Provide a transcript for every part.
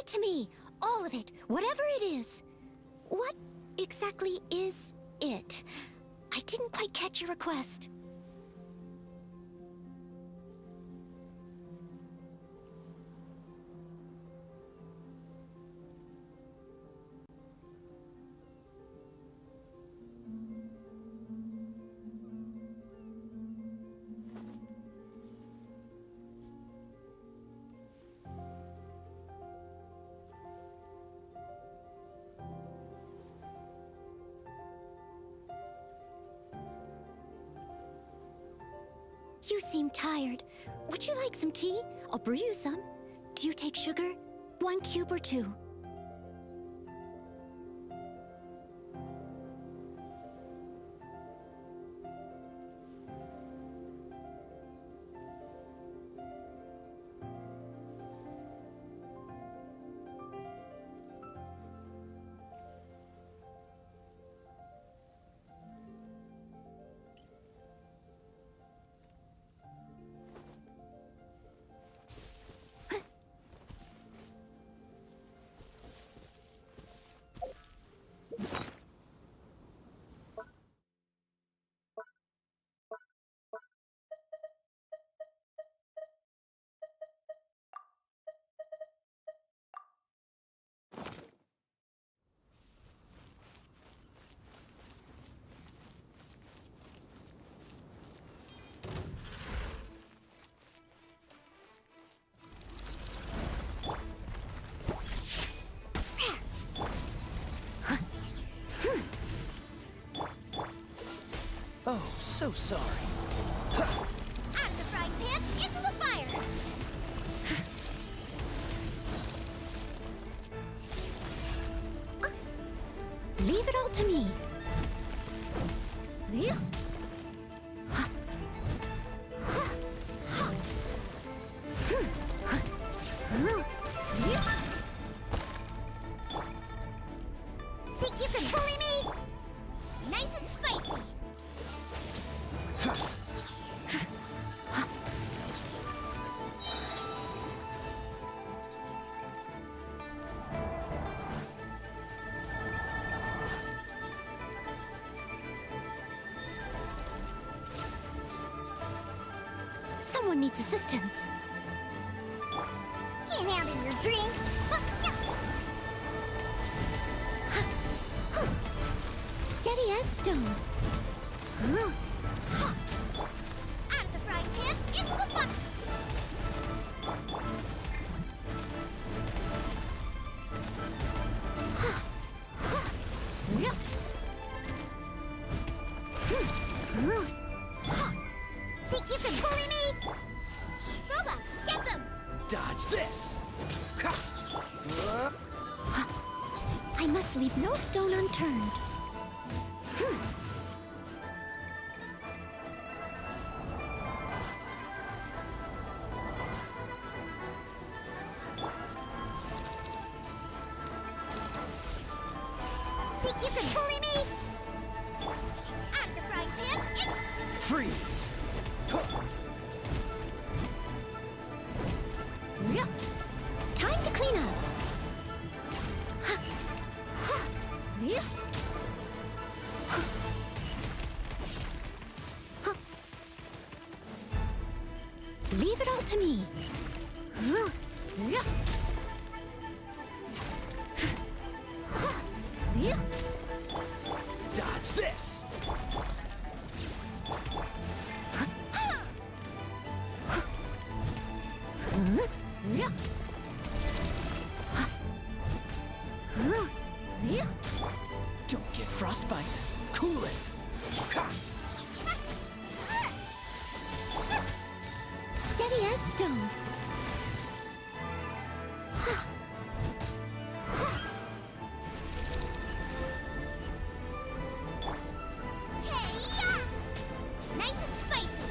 it to me! All of it, whatever it is. What exactly is it? I didn't quite catch your request. You seem tired. Would you like some tea? I'll brew you some. Do you take sugar? 1 cube or 2? Oh, so sorry. Out of the frying pan, into the fire! Leave it all to me. Think you can bully me? Nice and spicy. Someone needs assistance. Can't handle your drink. Steady as stone. Out of the frying pan, into the fire. Think you can bully me? Boba, get them! Dodge this! I must leave no stone unturned. Think you can bully me? Out of the frying pan, it's... Freeze! Time to clean up. Leave it all to me. Dodge this! Don't get frostbite. Cool it. Steady as stone. Hey-ya! Nice and spicy.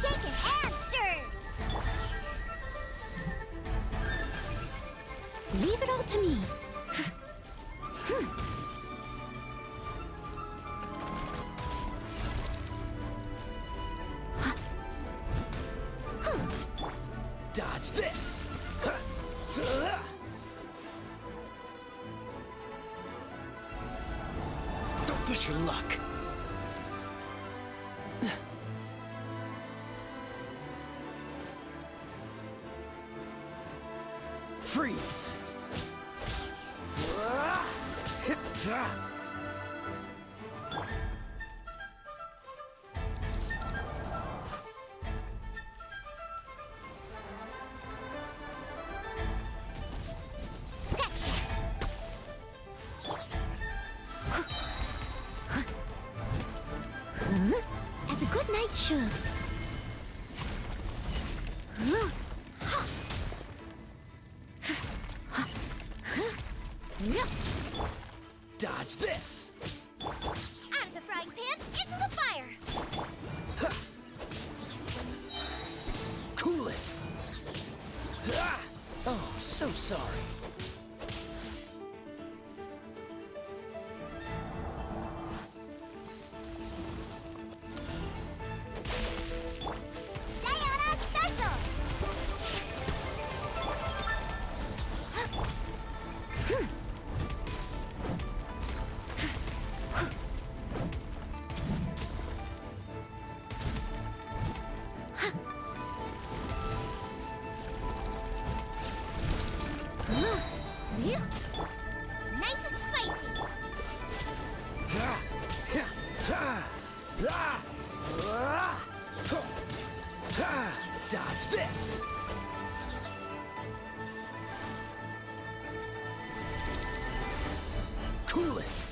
Shaken and stirred. Leave it all to me. Push your luck. Freeze. Scratch that. Huh? As a good knight should. Huh? Dodge this. Out of the frying pan, into the fire! Cool it. Oh, so sorry. Diona Special! Nice and spicy! Dodge this. Cool it.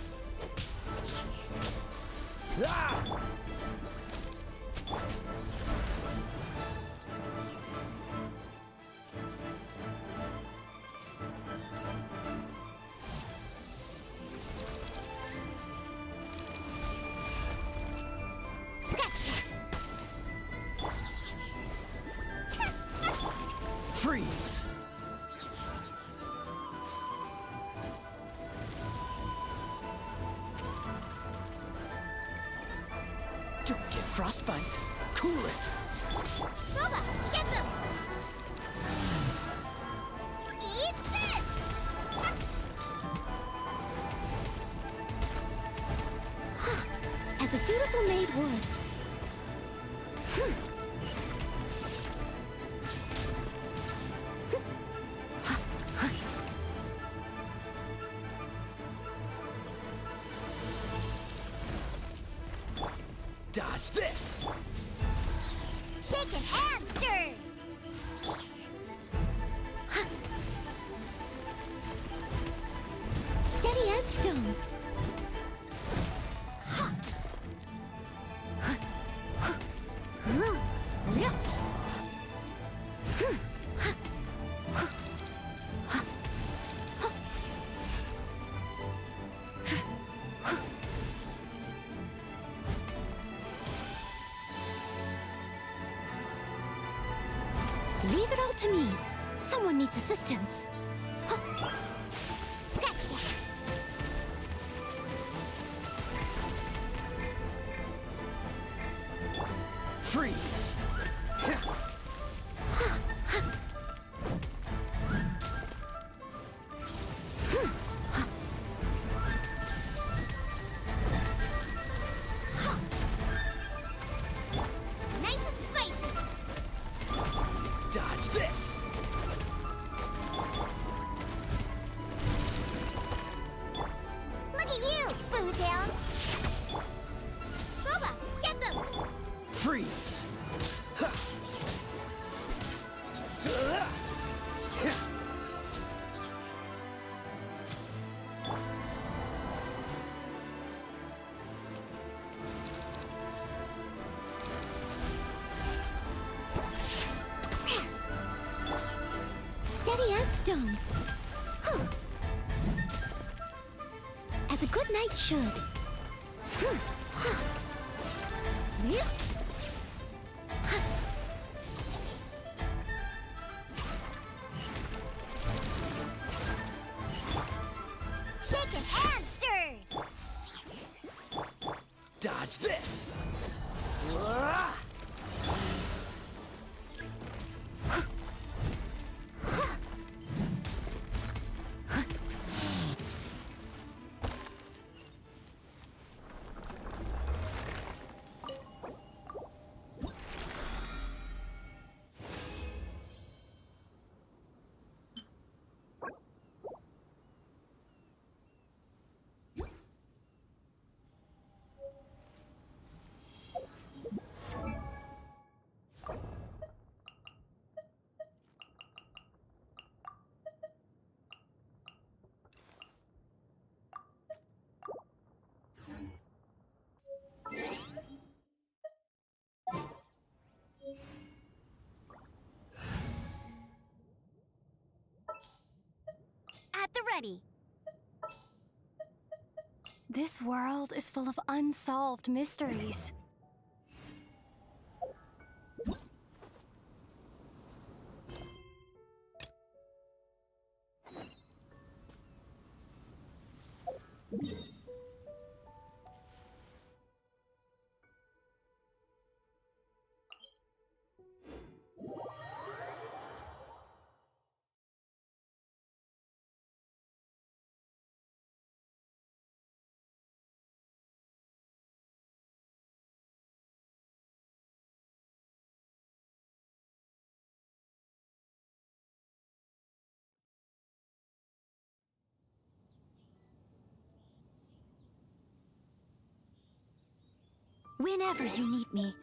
Scratch that! Freeze. Don't get frostbite. Cool it. Boba, get them! Eat this! As a dutiful maid would. Dodge this. Shaken and stirred! Steady as stone. Leave it all to me. Someone needs assistance. Scratch that. Freeze. Nice and spicy. Dodge this. Look at you, Bootown. Boba, get them. Freeze. Steady as stone. As a good knight should. Shaken and stirred. Dodge this. ready. This world is full of unsolved mysteries. Whenever you need me,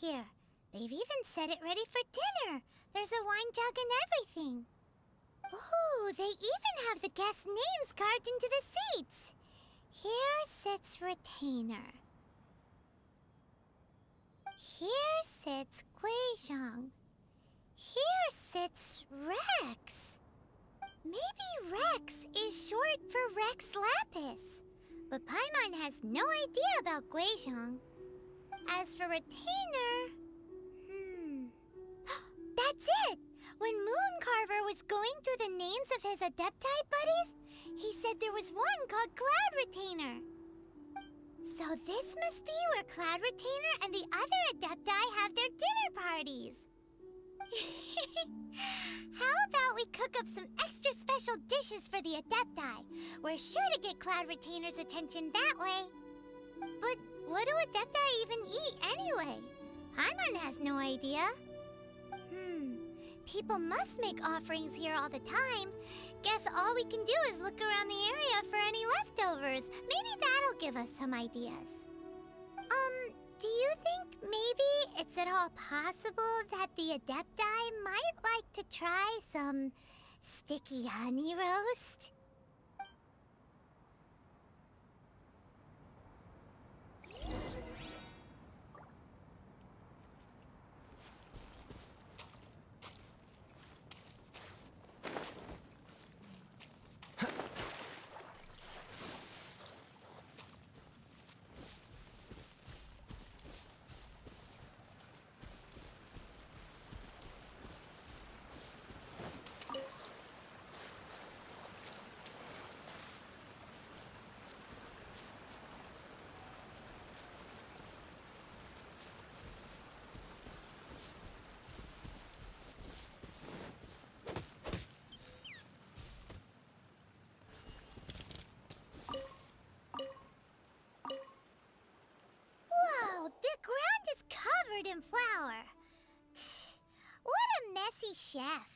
here. They've even set it ready for dinner. There's a wine jug and everything. Oh, they even have the guest names carved into the seats. Here sits Retainer. Here sits Guizhong. Here sits Rex. Maybe Rex is short for Rex Lapis. But Paimon has no idea about Guizhong. As for Retainer... That's it! When Mooncarver was going through the names of his Adepti buddies, he said there was one called Cloud Retainer. So this must be where Cloud Retainer and the other Adepti have their dinner parties. How about we cook up some extra special dishes for the Adepti? We're sure to get Cloud Retainer's attention that way. But what do Adepti even eat anyway? Paimon has no idea. People must make offerings here all the time. Guess all we can do is look around the area for any leftovers. Maybe that'll give us some ideas. Do you think maybe it's at all possible that the Adepti might like to try some sticky honey roast? In flour. What a messy chef.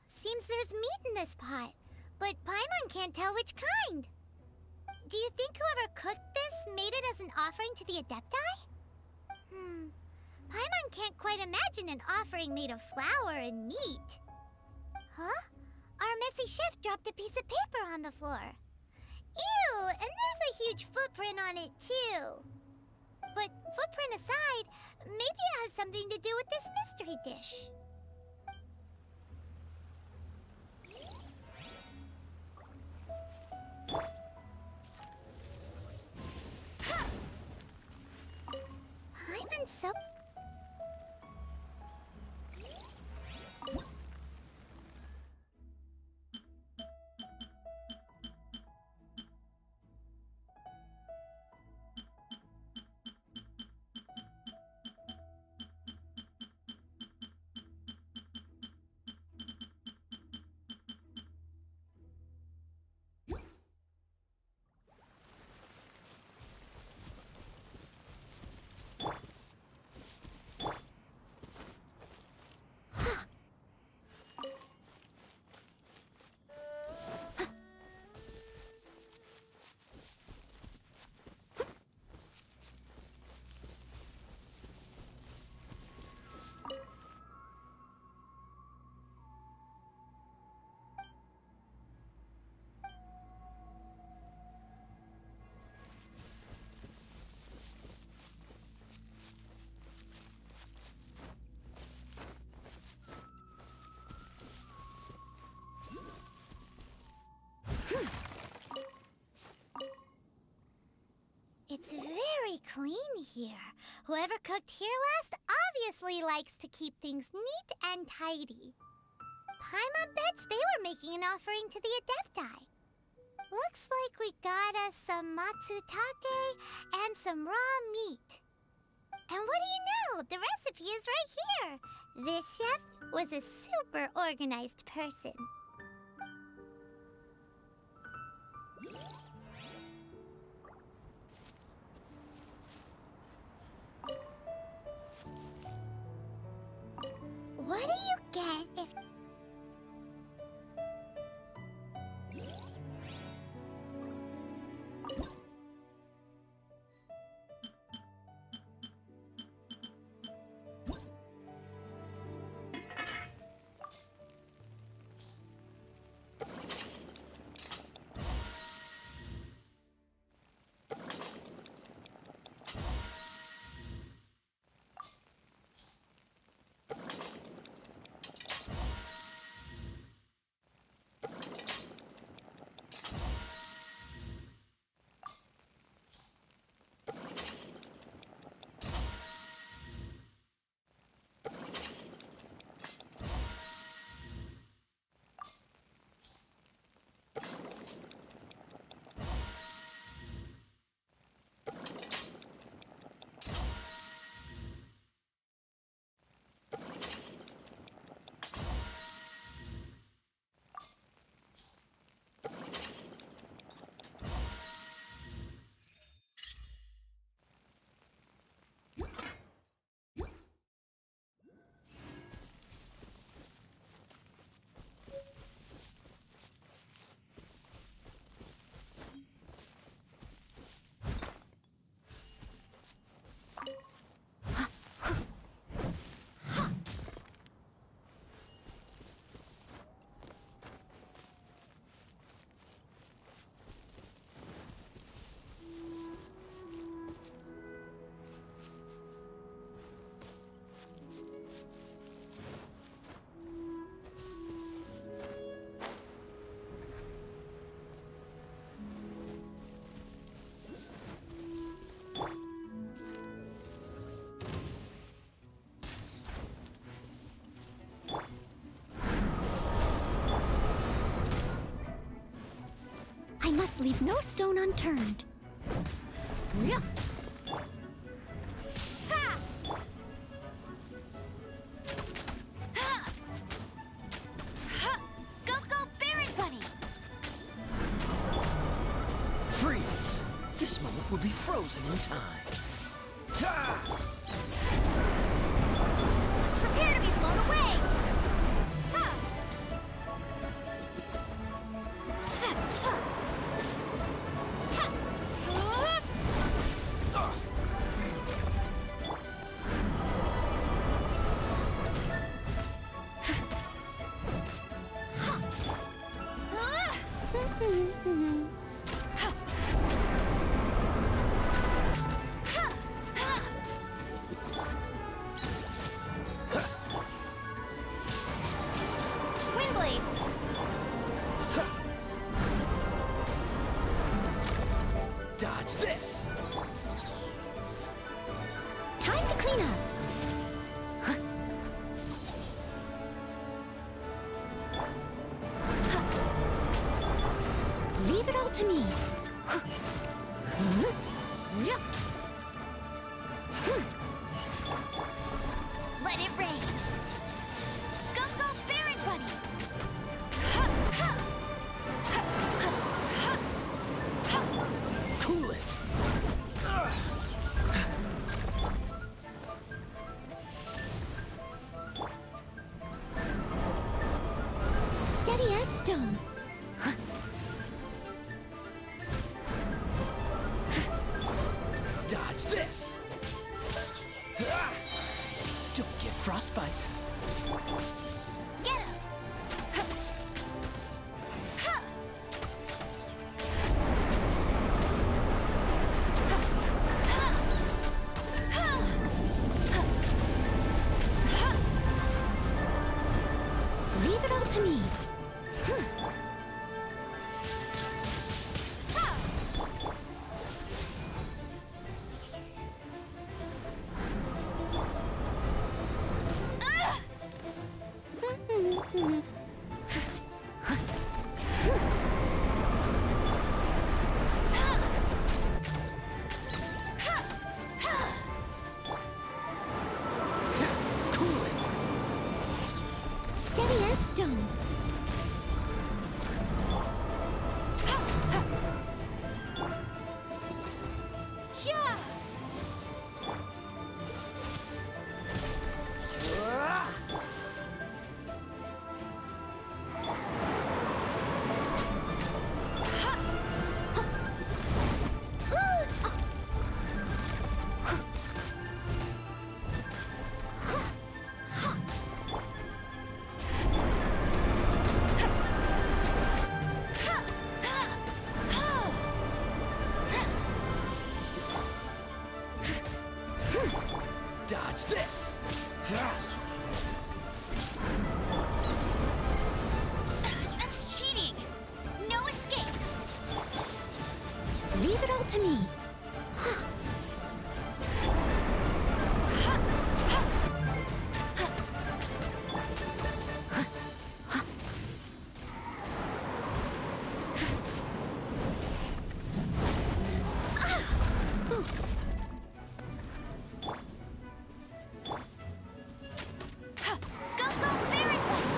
Seems there's meat in this pot, but Paimon can't tell which kind. Do you think whoever cooked this made it as an offering to the Adepti? Paimon can't quite imagine an offering made of flour and meat. Huh? Our messy chef dropped a piece of paper on the floor. Ew, and there's a huge footprint on it too. But footprint aside, maybe it has something to do with this mystery dish. Paimon's so... It's very clean here. Whoever cooked here last obviously likes to keep things neat and tidy. Paimon bets they were making an offering to the Adepti. Looks like we got us some matsutake and some raw meat. And what do you know? The recipe is right here. This chef was a super organized person. What do you get if... must leave no stone unturned. Yeah. Ha! Go, go, Barren Bunny! Freeze! This moment will be frozen in time. Ha! Prepare to be blown away! Ha! Windblade! Dodge this! Time to clean up. Leave it all to me. Let it rain! Go, go, Barren Bunny! Cool it! Steady as stone. Dodge this! Don't get frostbite. Get him! Leave it all to me. Cool it! Steady as stone. Yeah! Dodge this! That's cheating! No escape! Leave it all to me. Go, go, Barren Bunny!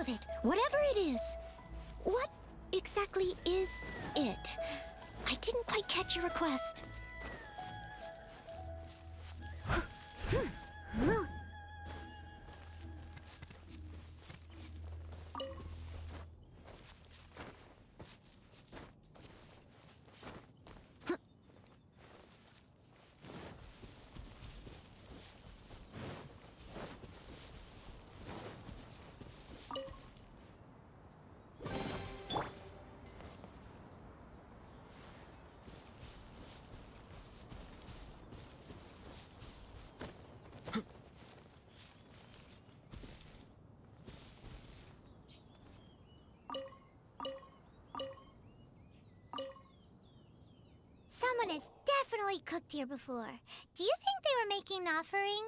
of it, whatever it is. What exactly is it? I didn't quite catch your request. Someone has definitely cooked here before. Do you think they were making an offering?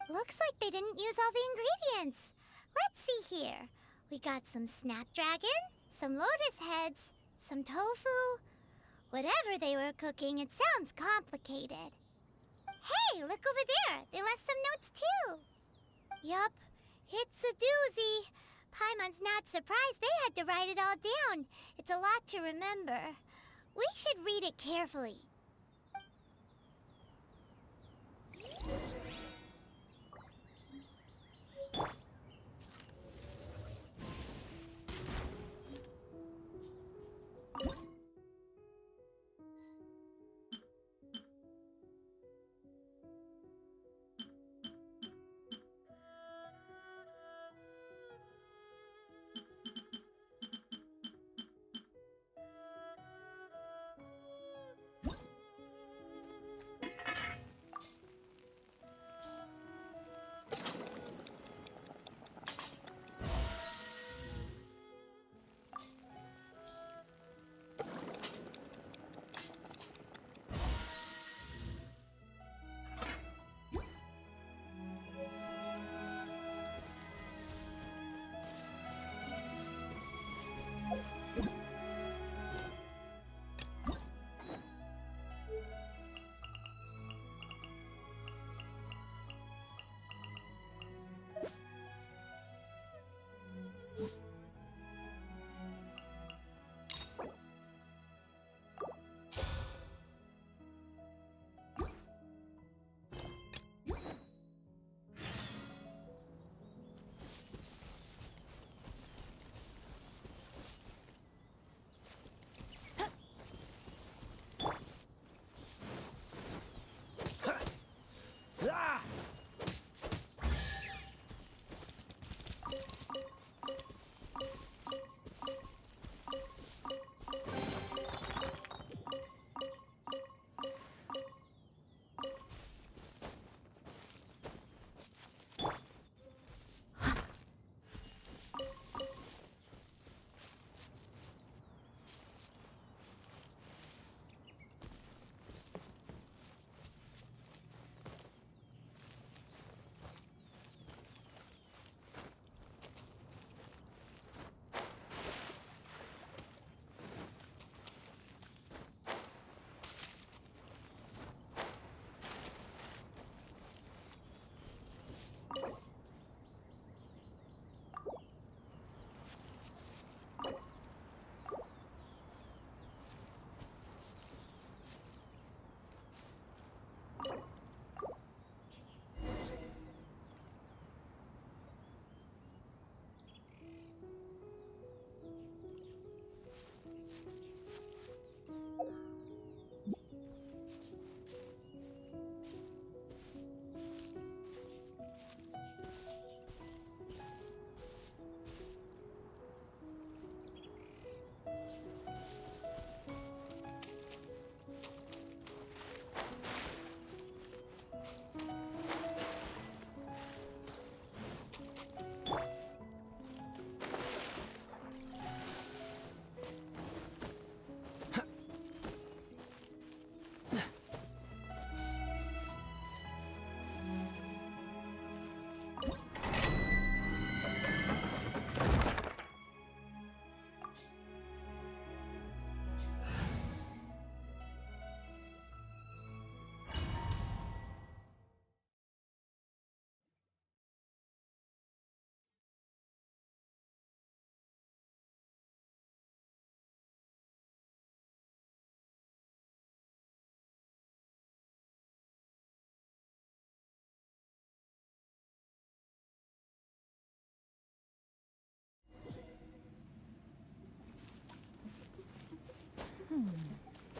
Looks like they didn't use all the ingredients. Let's see here. We got some snapdragon, some lotus heads, some tofu. Whatever they were cooking, it sounds complicated. Hey, look over there. They left some notes too. Yup, it's a doozy. Paimon's not surprised they had to write it all down. It's a lot to remember. We should read it carefully.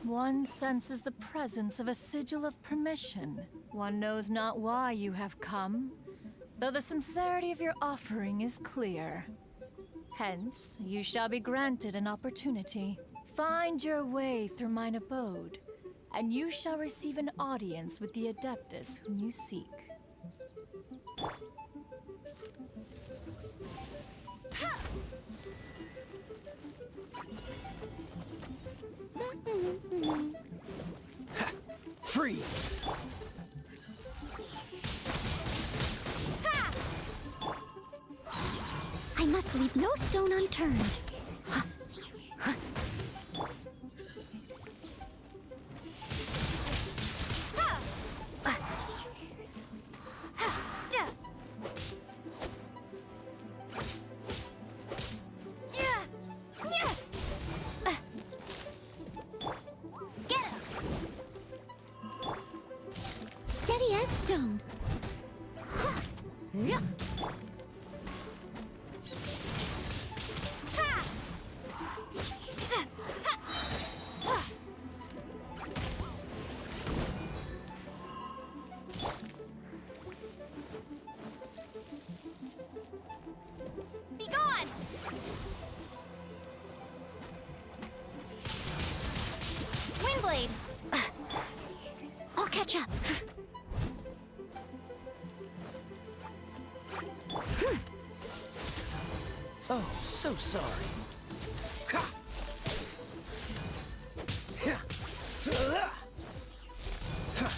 One senses the presence of a sigil of permission. One knows not why you have come, though the sincerity of your offering is clear. Hence, you shall be granted an opportunity. Find your way through mine abode, and you shall receive an audience with the Adeptus whom you seek. Freeze! I must leave no stone unturned. Steady as stone. Be gone! Windblade! I'll catch up. Oh, so sorry. Ha! Ha! Ha! Ha!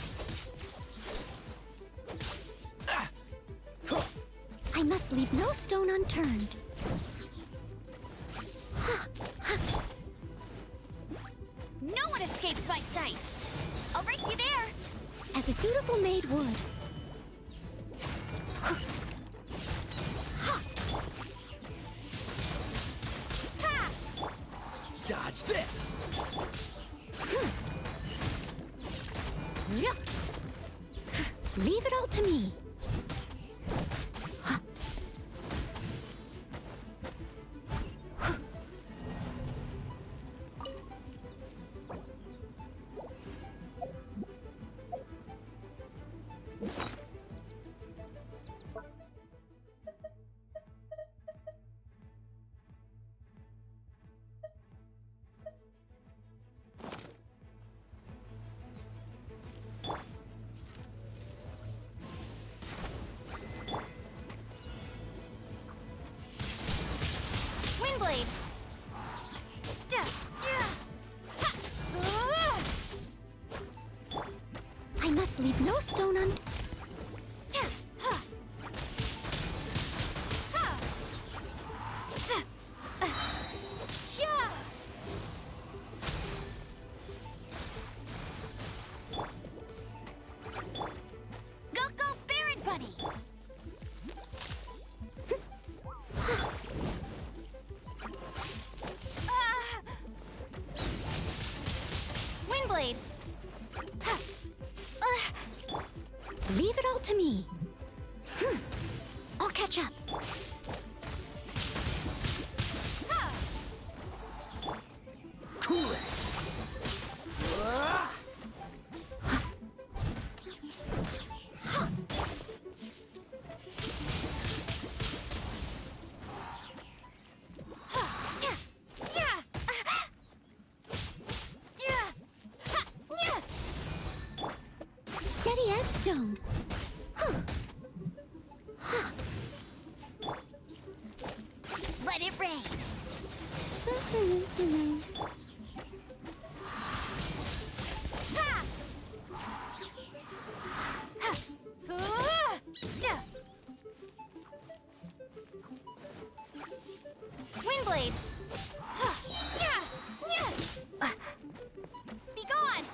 Ah! Huh! I must leave no stone unturned. No one escapes my sights! I'll race you there! As a dutiful maid would. Dodge this! Leave it all to me. Windblade! I must leave no stone unturned. Go, Baron Bunny! Windblade! Leave it all to me. I'll catch up. Cool it! Ah! Steady as stone. Let it rain! Windblade! Be gone!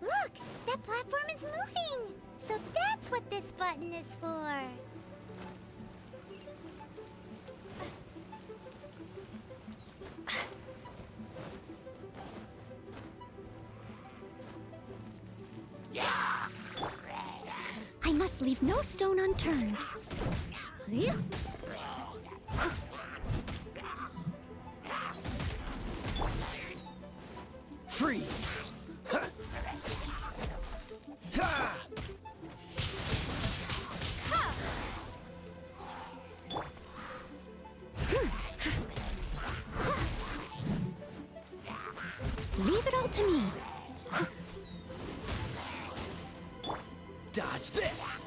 Look! That platform is moving! So that's what this button is for! must leave no stone unturned. Freeze! Ha! Ha! Leave it all to me. Dodge this!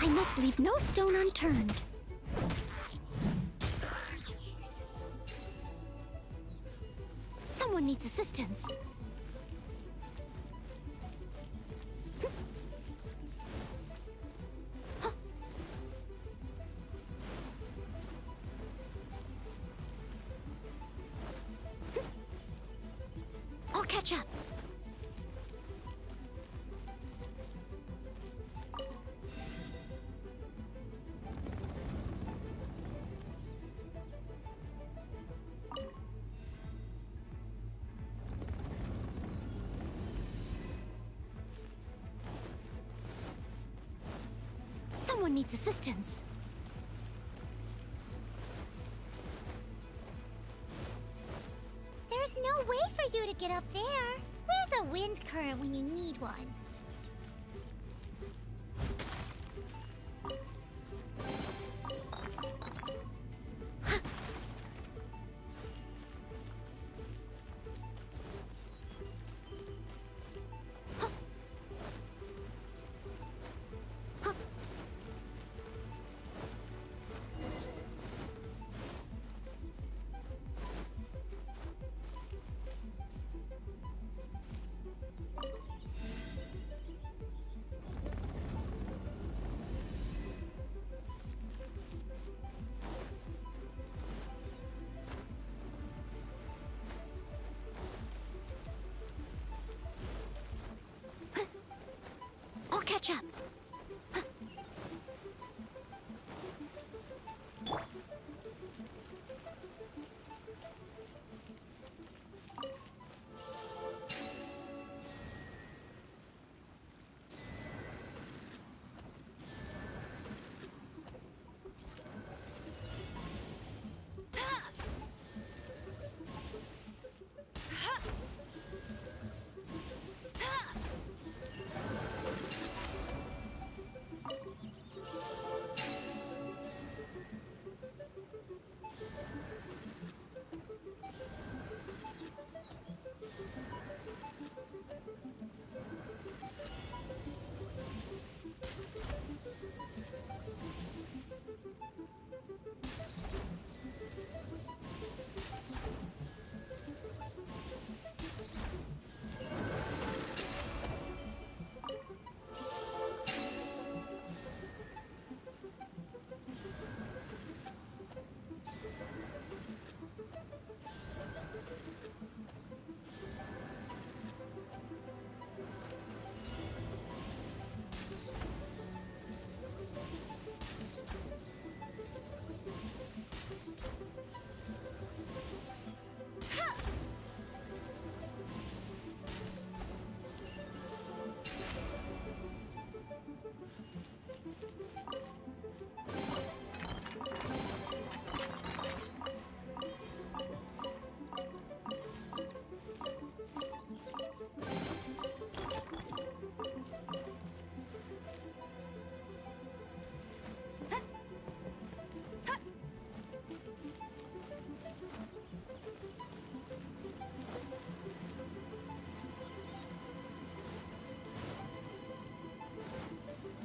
I must leave no stone unturned. Someone needs assistance. I'll catch up. Someone needs assistance. There's no way for you to get up there. Where's a wind current when you need one? I'll catch up.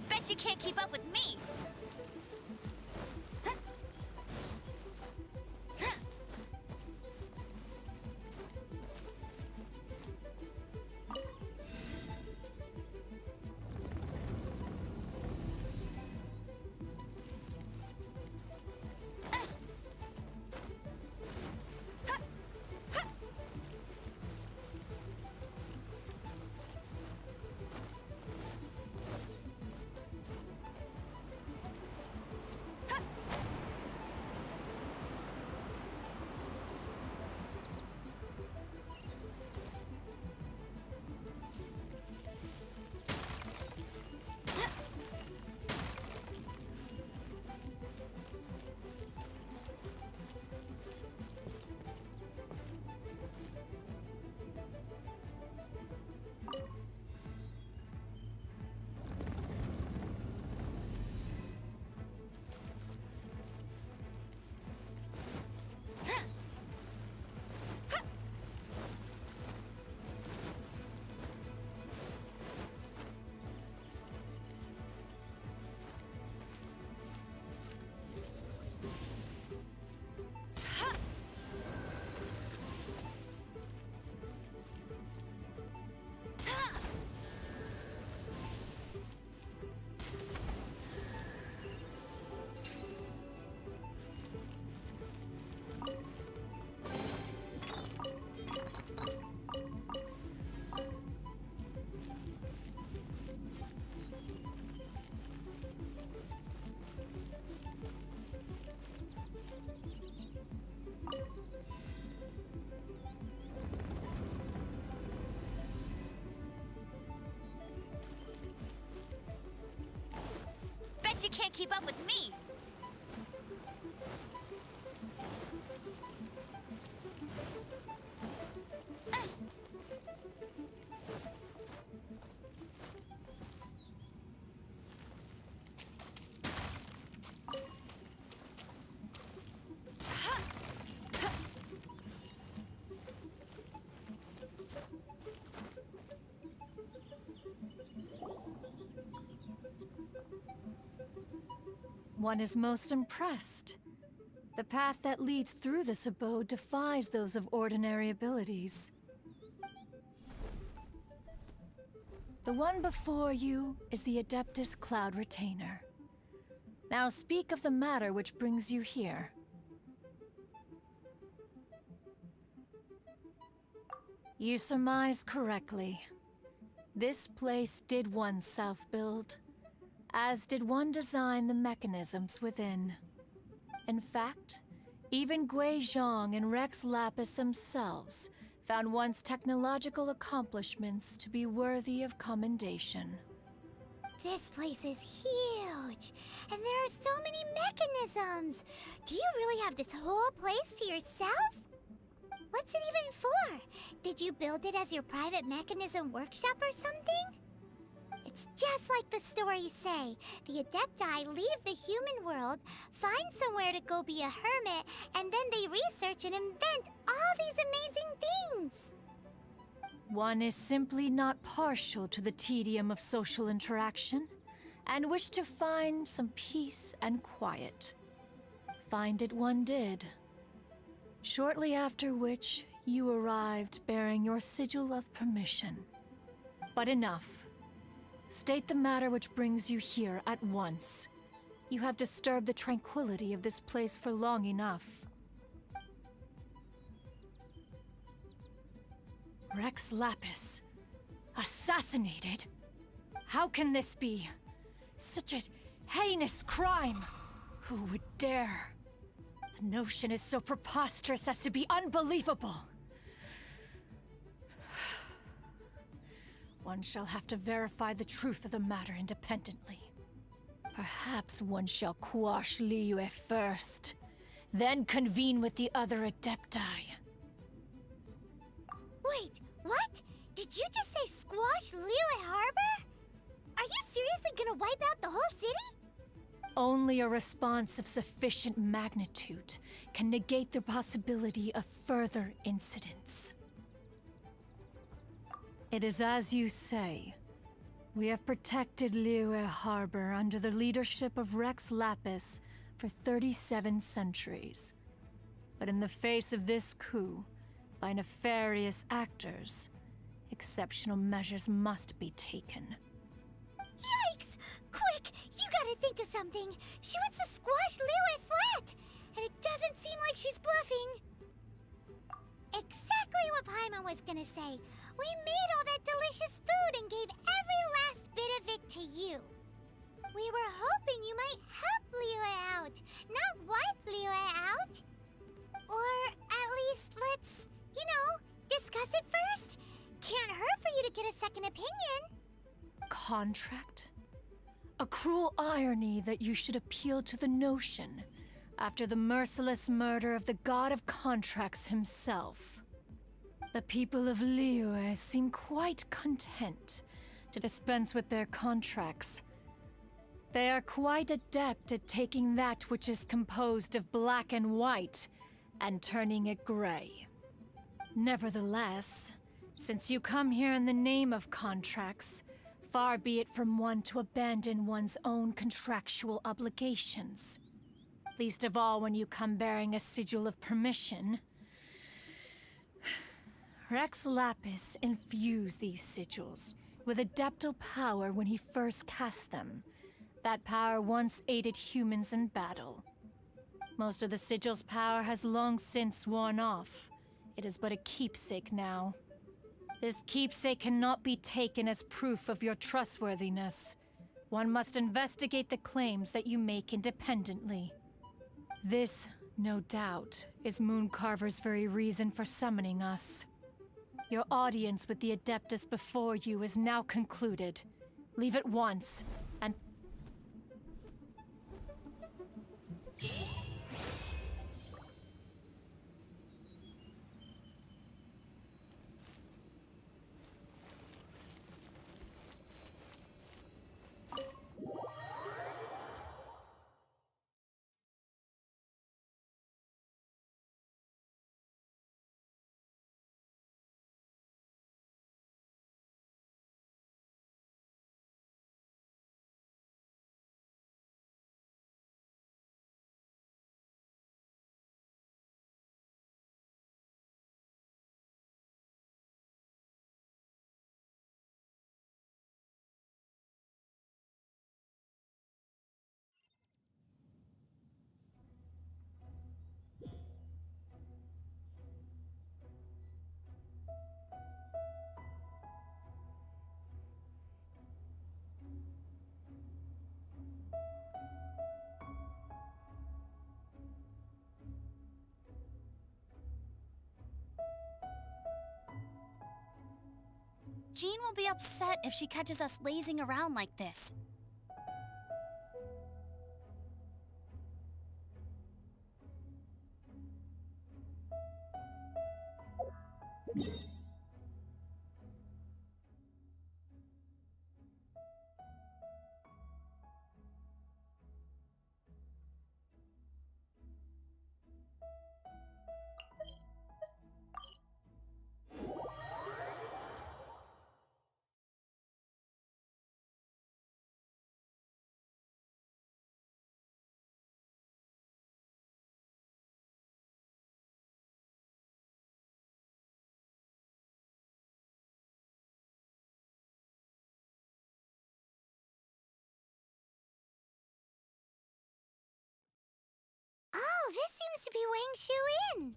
Bet you can't keep up with me! Bet you can't keep up with me! One is most impressed. The path that leads through this abode defies those of ordinary abilities. The one before you is the Adeptus Cloud Retainer. Now speak of the matter which brings you here. You surmise correctly. This place did once self-build, as did one design the mechanisms within. In fact, even Gui Zhang and Rex Lapis themselves found one's technological accomplishments to be worthy of commendation. This place is huge, and there are so many mechanisms. Do you really have this whole place to yourself? What's it even for? Did you build it as your private mechanism workshop or something? It's just like the stories say. The Adepti leave the human world, find somewhere to go be a hermit, and then they research and invent all these amazing things. One is simply not partial to the tedium of social interaction, and wished to find some peace and quiet. Find it one did. Shortly after which, you arrived bearing your sigil of permission. But enough. State the matter which brings you here at once. You have disturbed the tranquility of this place for long enough. Rex Lapis. Assassinated? How can this be? Such a heinous crime! Who would dare? The notion is so preposterous as to be unbelievable. One shall have to verify the truth of the matter independently. Perhaps one shall quash Liyue first, then convene with the other Adepti. Wait, what? Did you just say squash Liyue Harbor? Are you seriously gonna wipe out the whole city? Only a response of sufficient magnitude can negate the possibility of further incidents. It is as you say. We have protected Liyue Harbor under the leadership of Rex Lapis for 37 centuries. But in the face of this coup, by nefarious actors, exceptional measures must be taken. Yikes! Quick, you gotta think of something. She wants to squash Liyue flat, and it doesn't seem like she's bluffing. Exactly what Paimon was gonna say. We made all that delicious food and gave every last bit of it to you. We were hoping you might help Liyue out, not wipe Liyue out. Or at least let's, discuss it first. Can't hurt for you to get a second opinion. Contract? A cruel irony that you should appeal to the notion after the merciless murder of the god of contracts himself. The people of Liyue seem quite content to dispense with their contracts. They are quite adept at taking that which is composed of black and white and turning it gray. Nevertheless, since you come here in the name of contracts, far be it from one to abandon one's own contractual obligations. Least of all when you come bearing a sigil of permission. Rex Lapis infused these sigils with adeptal power when he first cast them. That power once aided humans in battle. Most of the sigil's power has long since worn off. It is but a keepsake now. This keepsake cannot be taken as proof of your trustworthiness. One must investigate the claims that you make independently. This, no doubt, is Mooncarver's very reason for summoning us. Your audience with the Adeptus before you is now concluded. Leave at once, and... Jean will be upset if she catches us lazing around like this. Oh, this seems to be Wang Shu Inn.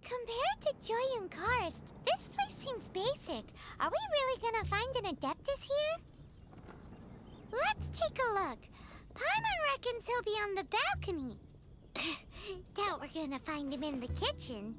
Compared to Joy and Karst, this place seems basic. Are we really gonna find an Adeptus here? Let's take a look. Paimon reckons he'll be on the balcony. Doubt we're gonna find him in the kitchen.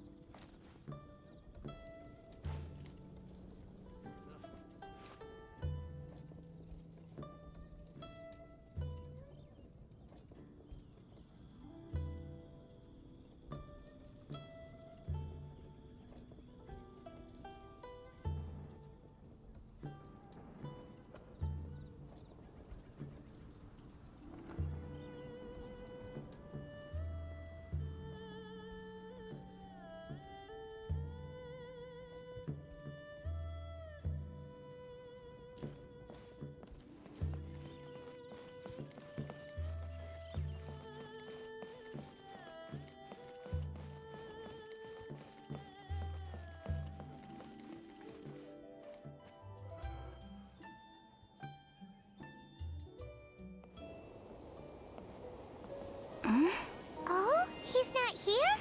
Oh, he's not here?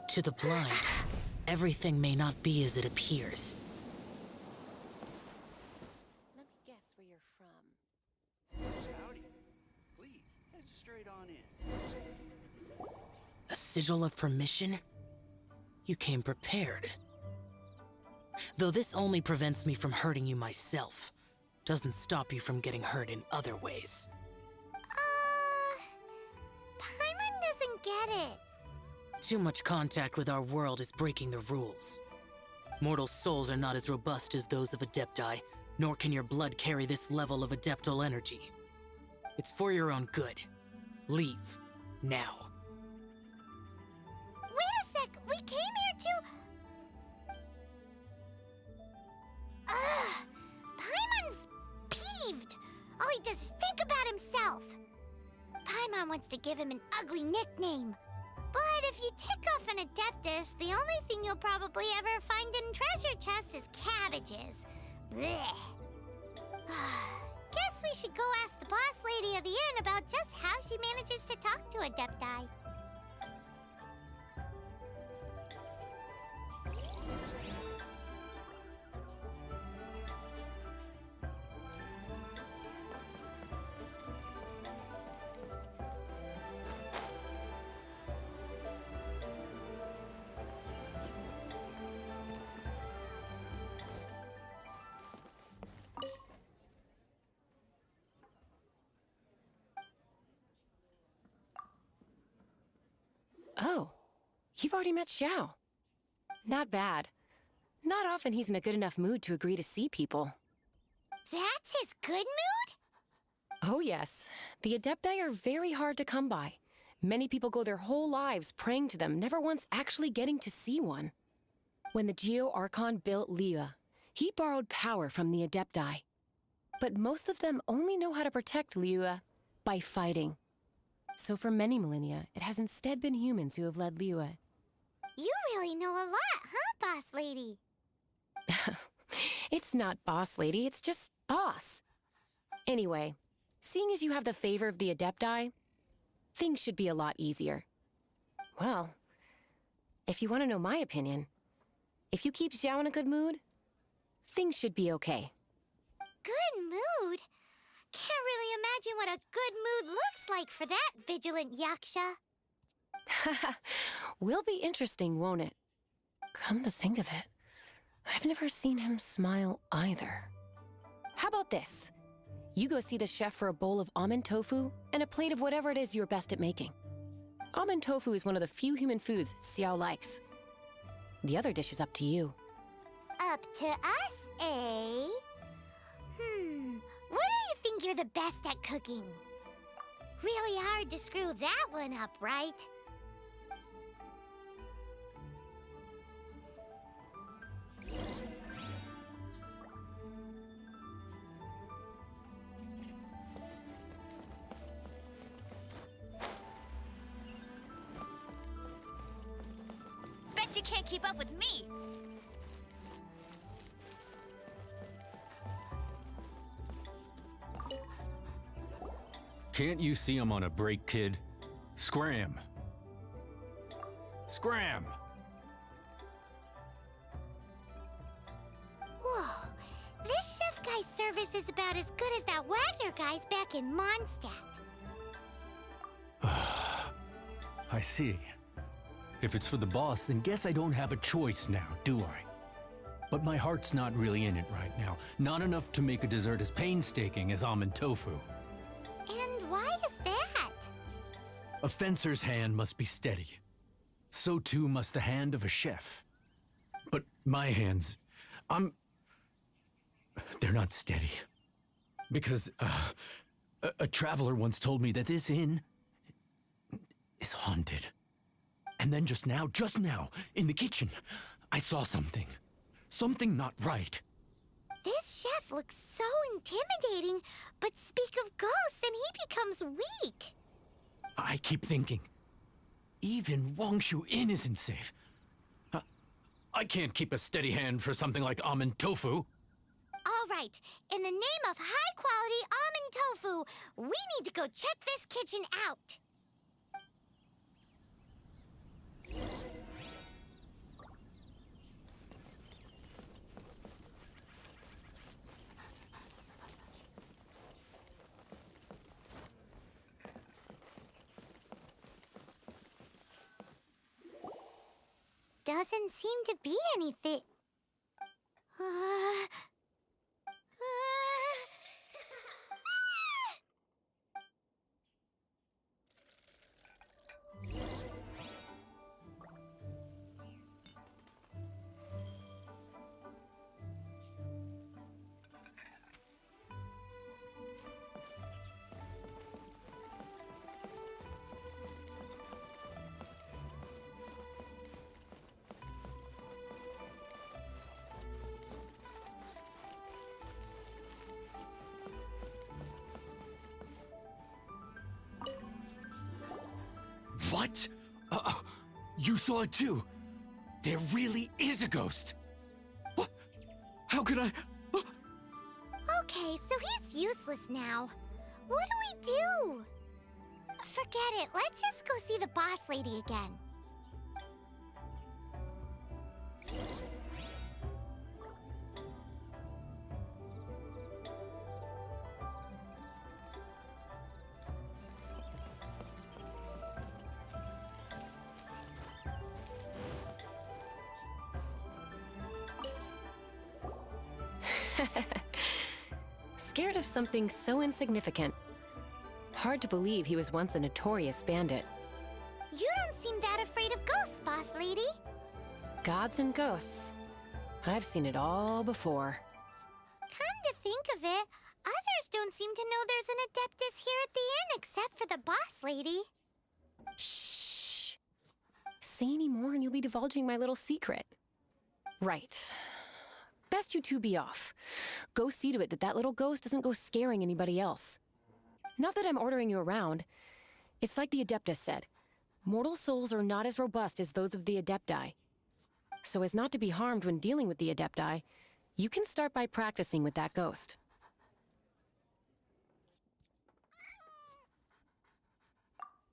To the blind, everything may not be as it appears. Let me guess where you're from. Howdy. Please, head straight on in. A sigil of permission? You came prepared. Though this only prevents me from hurting you myself, doesn't stop you from getting hurt in other ways. Paimon doesn't get it. Too much contact with our world is breaking the rules. Mortal souls are not as robust as those of Adepti, nor can your blood carry this level of adeptal energy. It's for your own good. Leave. Now. Wait a sec, we came here to... Ugh! Paimon's peeved! All he does is think about himself! Paimon wants to give him an ugly nickname. But if you tick off an Adeptus, the only thing you'll probably ever find in treasure chests is cabbages. Blech. Guess we should go ask the boss lady of the inn about just how she manages to talk to Adepti. you've already met Xiao. Not bad. Not often he's in a good enough mood to agree to see people. That's his good mood? Oh yes, the Adepti are very hard to come by. Many people go their whole lives praying to them, never once actually getting to see one. When the Geo Archon built Liyue, he borrowed power from the Adepti. But most of them only know how to protect Liyue by fighting. So for many millennia, it has instead been humans who have led Liyue. You really know a lot, huh, boss lady? It's not boss lady, it's just boss. Anyway, seeing as you have the favor of the Adepti, things should be a lot easier. Well, if you want to know my opinion, if you keep Xiao in a good mood, things should be okay. Good mood? Can't really imagine what a good mood looks like for that vigilant yaksha. Will be interesting, won't it? Come to think of it, I've never seen him smile either. How about this? You go see the chef for a bowl of almond tofu and a plate of whatever it is you're best at making. Almond tofu is one of the few human foods Xiao likes. The other dish is up to you. Up to us, eh? What do you think you're the best at cooking? Really hard to screw that one up, right? Bet you can't keep up with me! Can't you see I'm on a break, kid? Scram! Scram! Whoa, this chef guy's service is about as good as that Wagner guy's back in Mondstadt. I see. If it's for the boss, then guess I don't have a choice now, do I? But my heart's not really in it right now. Not enough to make a dessert as painstaking as almond tofu. And why is that? A fencer's hand must be steady. So too must the hand of a chef. But my hands, they're not steady. Because, a traveler once told me that this inn is haunted. And then just now, in the kitchen, I saw something. Something not right. This chef looks so intimidating, but speak of ghosts and he becomes weak. I keep thinking, even Wangshu Inn isn't safe. I can't keep a steady hand for something like almond tofu. All right, in the name of high-quality almond tofu, we need to go check this kitchen out. Doesn't seem to be anything. What? You saw it too? There really is a ghost! What? How could I? Okay, so he's useless now. What do we do? Forget it. Let's just go see the boss lady again. Scared of something so insignificant. Hard to believe he was once a notorious bandit. You don't seem that afraid of ghosts, boss lady. Gods and ghosts. I've seen it all before. Come to think of it, others don't seem to know there's an Adeptus here at the inn except for the boss lady. Shh! Say any more and you'll be divulging my little secret. Right. Best you two be off. Go see to it that that little ghost doesn't go scaring anybody else. Not that I'm ordering you around. It's like the Adeptus said. Mortal souls are not as robust as those of the Adepti. So as not to be harmed when dealing with the Adepti, you can start by practicing with that ghost.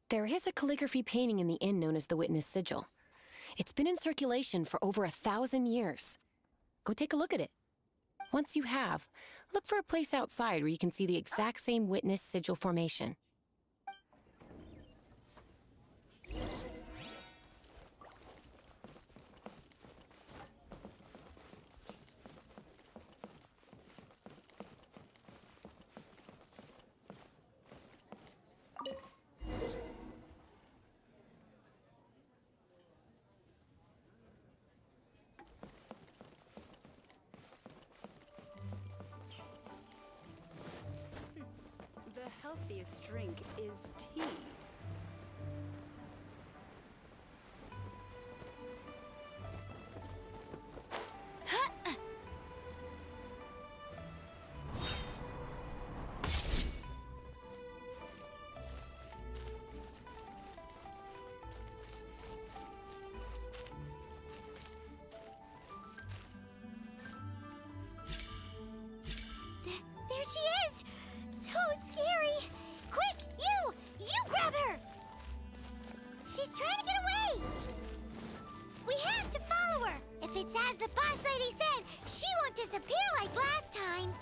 There is a calligraphy painting in the inn known as the Witness Sigil. It's been in circulation for over 1,000 years. Go take a look at it. Once you have, look for a place outside where you can see the exact same Witness Sigil formation. The healthiest drink is tea. There she is! So scary! Quick, you grab her! She's trying to get away! We have to follow her! If it's as the boss lady said, she won't disappear like last time!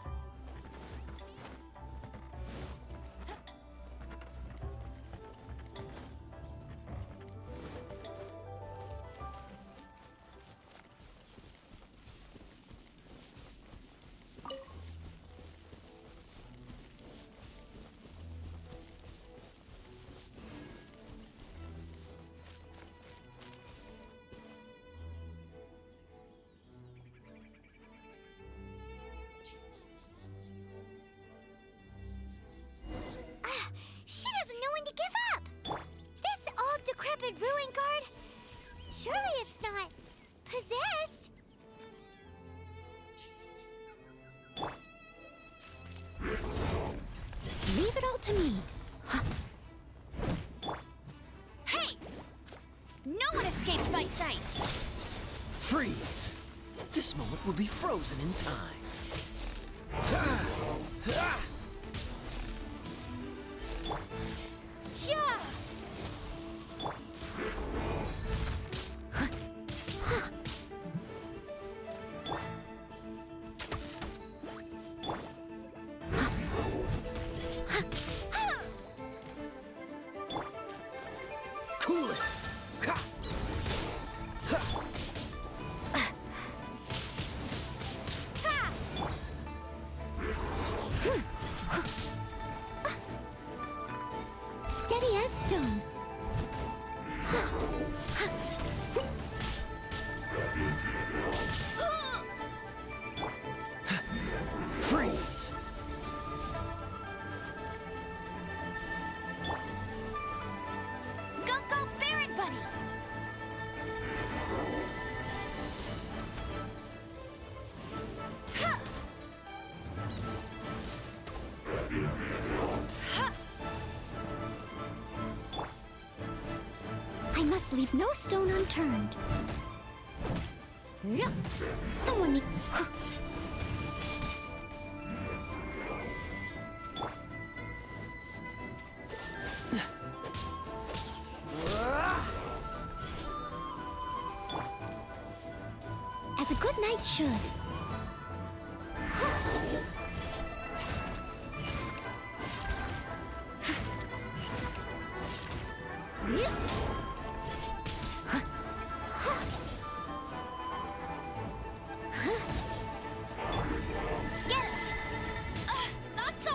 She doesn't know when to give up! This old decrepit ruin guard? Surely it's not possessed? Leave it all to me. Hey! No one escapes my sights! Freeze! This moment will be frozen in time. Yeah! Cool it! Ha! Steady as stone. Freeze! Go, Baron Bunny! Ha! Ha! I must leave no stone unturned. Yeah. Someone need... As a good knight should. Get him! Not so...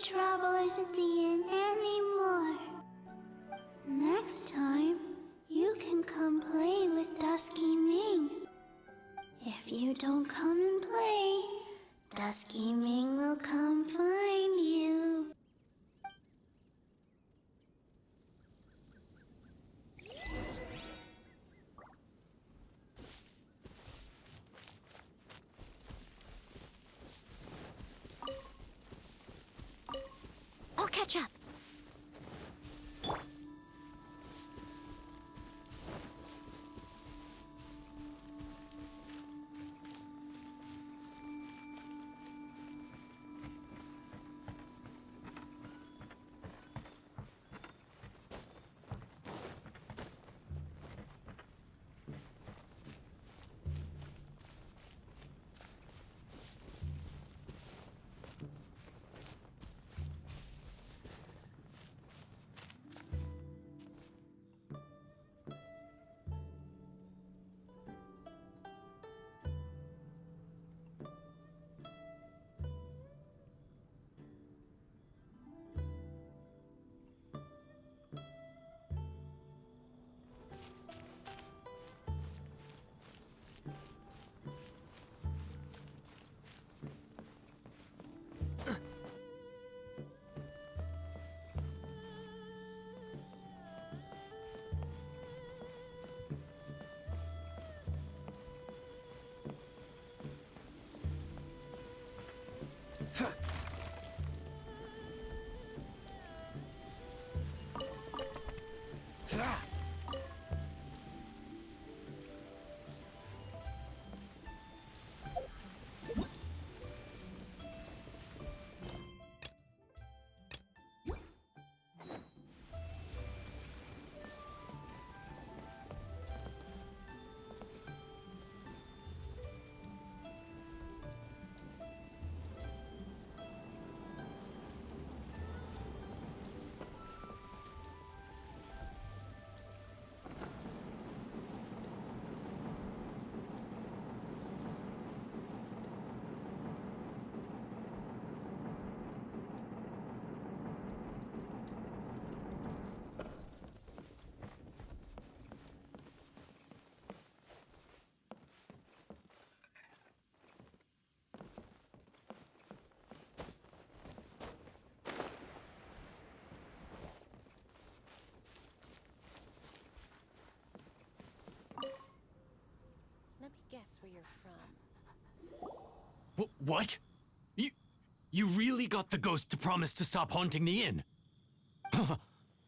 travelers at the inn anymore. Next time, you can come play with Dusky Ming. If you don't come and play, Dusky Ming will come find you. I'll catch up. Let me guess where you're from. What? You really got the ghost to promise to stop haunting the inn?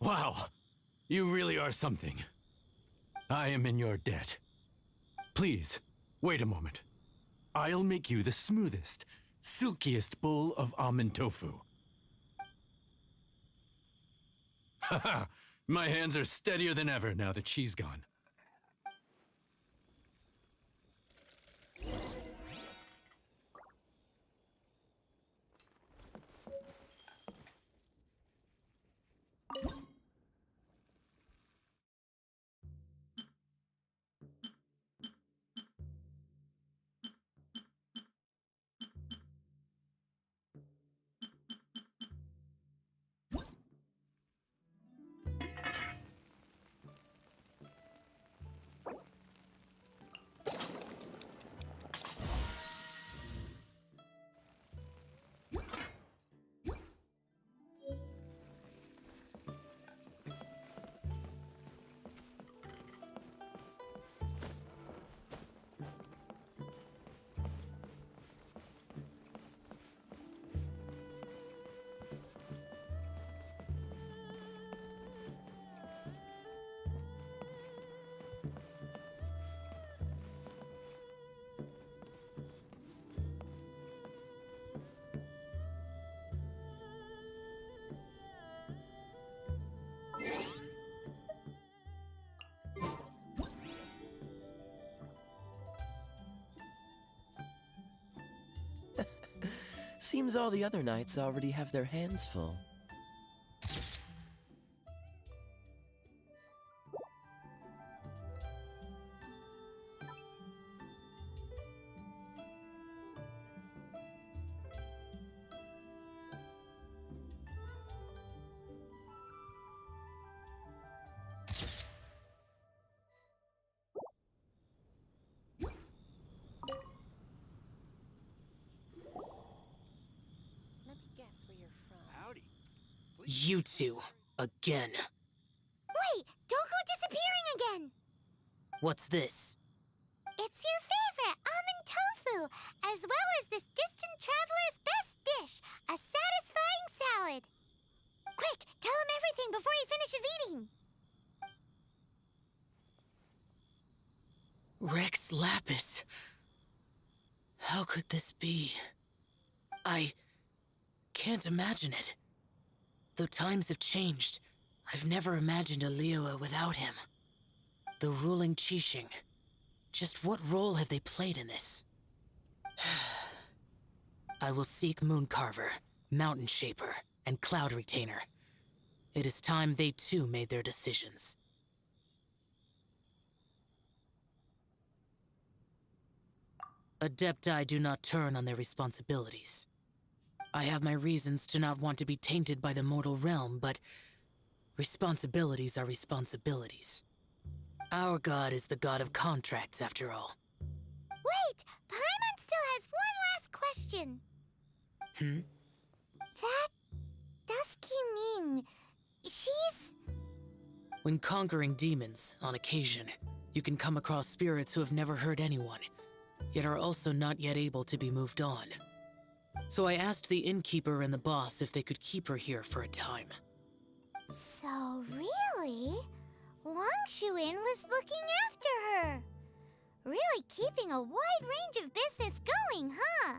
Wow. You really are something. I am in your debt. Please, wait a moment. I'll make you the smoothest, silkiest bowl of almond tofu. Haha, my hands are steadier than ever now that she's gone. Seems all the other knights already have their hands full. You two, again. Wait, don't go disappearing again! What's this? It's your favorite, almond tofu, as well as this distant traveler's best dish, a satisfying salad. Quick, tell him everything before he finishes eating. Rex Lapis. How could this be? I can't imagine it. Though times have changed, I've never imagined a Liyue without him. The ruling Qixing. Just what role have they played in this? I will seek Mooncarver, Mountain Shaper, and Cloud Retainer. It is time they too made their decisions. Adepti do not turn on their responsibilities. I have my reasons to not want to be tainted by the mortal realm, but responsibilities are responsibilities. Our god is the god of contracts, after all. Wait, Paimon still has one last question. That Dusky Ming, she's... When conquering demons, on occasion, you can come across spirits who have never hurt anyone, yet are also not yet able to be moved on. So I asked the innkeeper and the boss if they could keep her here for a time. So really, Wang Shuin was looking after her. Really keeping a wide range of business going, huh?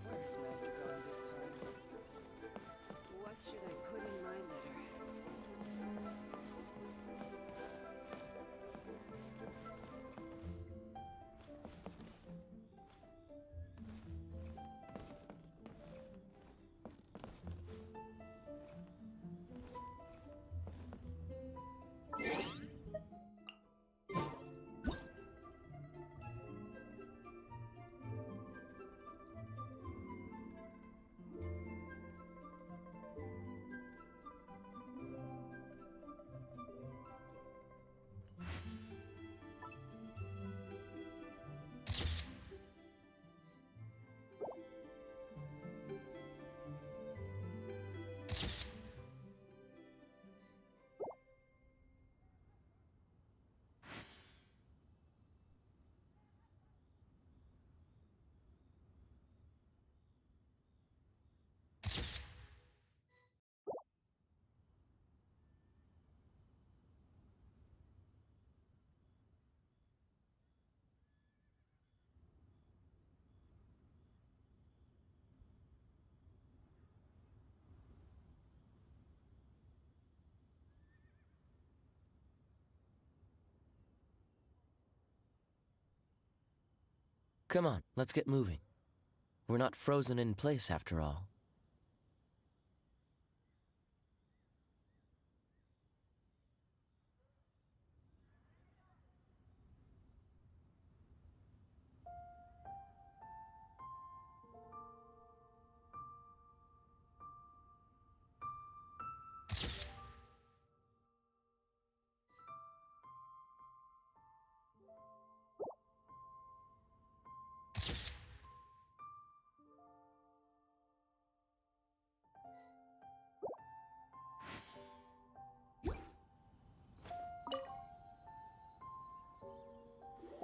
Where's Master gone this time? What should I put in my letter? Come on, let's get moving. We're not frozen in place after all.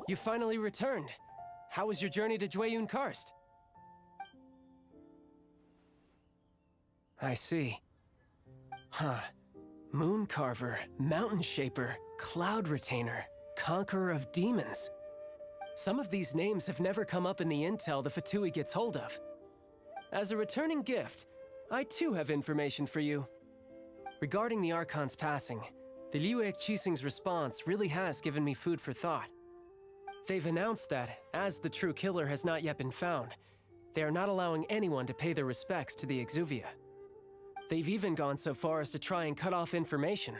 You finally returned. How was your journey to Jueyun Karst? I see. Huh. Moon Carver, Mountain Shaper, Cloud Retainer, Conqueror of Demons. Some of these names have never come up in the intel the Fatui gets hold of. As a returning gift, I too have information for you. Regarding the Archon's passing, the Liyue Qixing's response really has given me food for thought. They've announced that, as the true killer has not yet been found, they are not allowing anyone to pay their respects to the Exuvia. They've even gone so far as to try and cut off information.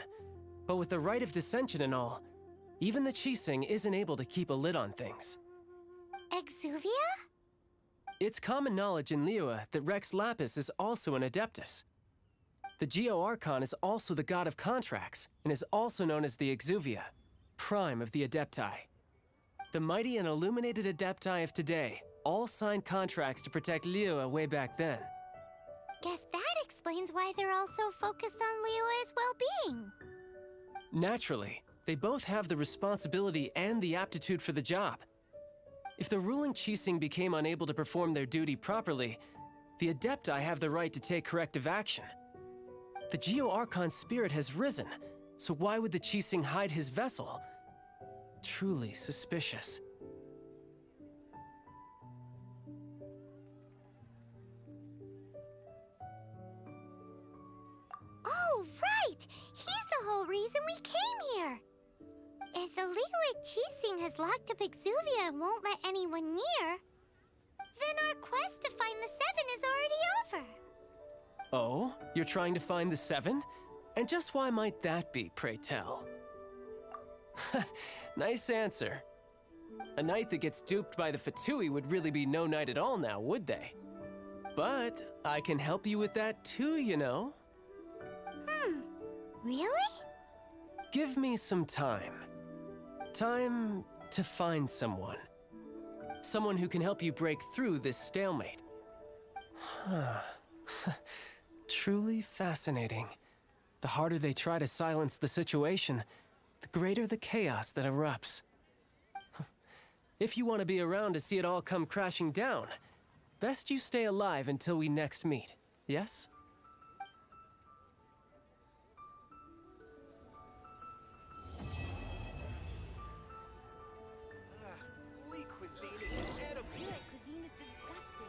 But with the right of dissension and all, even the Qixing isn't able to keep a lid on things. Exuvia? It's common knowledge in Liyue that Rex Lapis is also an Adeptus. The Geo-Archon is also the god of contracts, and is also known as the Exuvia, prime of the Adepti. The mighty and illuminated Adepti of today all signed contracts to protect Liyue way back then. Guess that explains why they're all so focused on Liyue's well-being. Naturally, they both have the responsibility and the aptitude for the job. If the ruling Qixing became unable to perform their duty properly, the Adepti have the right to take corrective action. The Geo-Archon's spirit has risen, so why would the Qixing hide his vessel? Truly suspicious. Oh, right! He's the whole reason we came here! If the Liyue Qixing has locked up Exuvia and won't let anyone near, then our quest to find the Seven is already over. Oh, you're trying to find the Seven? And just why might that be, pray tell? Nice answer. A knight that gets duped by the Fatui would really be no knight at all now, would they? But I can help you with that too, you know. Really? Give me some time. Time to find someone. Someone who can help you break through this stalemate. Truly fascinating. The harder they try to silence the situation, the greater the chaos that erupts. If you want to be around to see it all come crashing down, best you stay alive until we next meet, yes? Lee cuisine is edible. Cuisine is disgusting.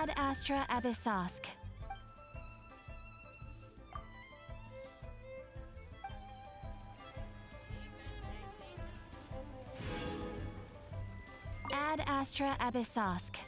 Ad Astra Abyssosk. Ad Astra Abyssosk.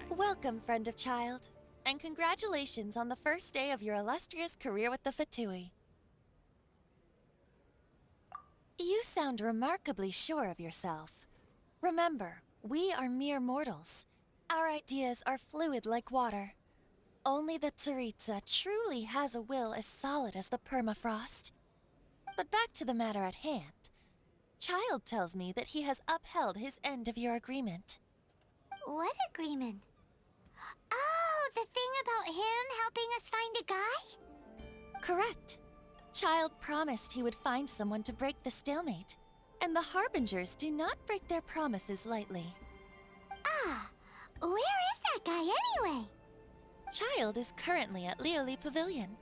Welcome, friend of child, and congratulations on the first day of your illustrious career with the Fatui. You sound remarkably sure of yourself. Remember, we are mere mortals. Our ideas are fluid like water. Only the Tsaritsa truly has a will as solid as the permafrost. But back to the matter at hand. Child tells me that he has upheld his end of your agreement. What agreement? Oh, the thing about him helping us find a guy? Correct. Child promised he would find someone to break the stalemate, and the Harbingers do not break their promises lightly. Where is that guy anyway? Child is currently at Liyue Pavilion.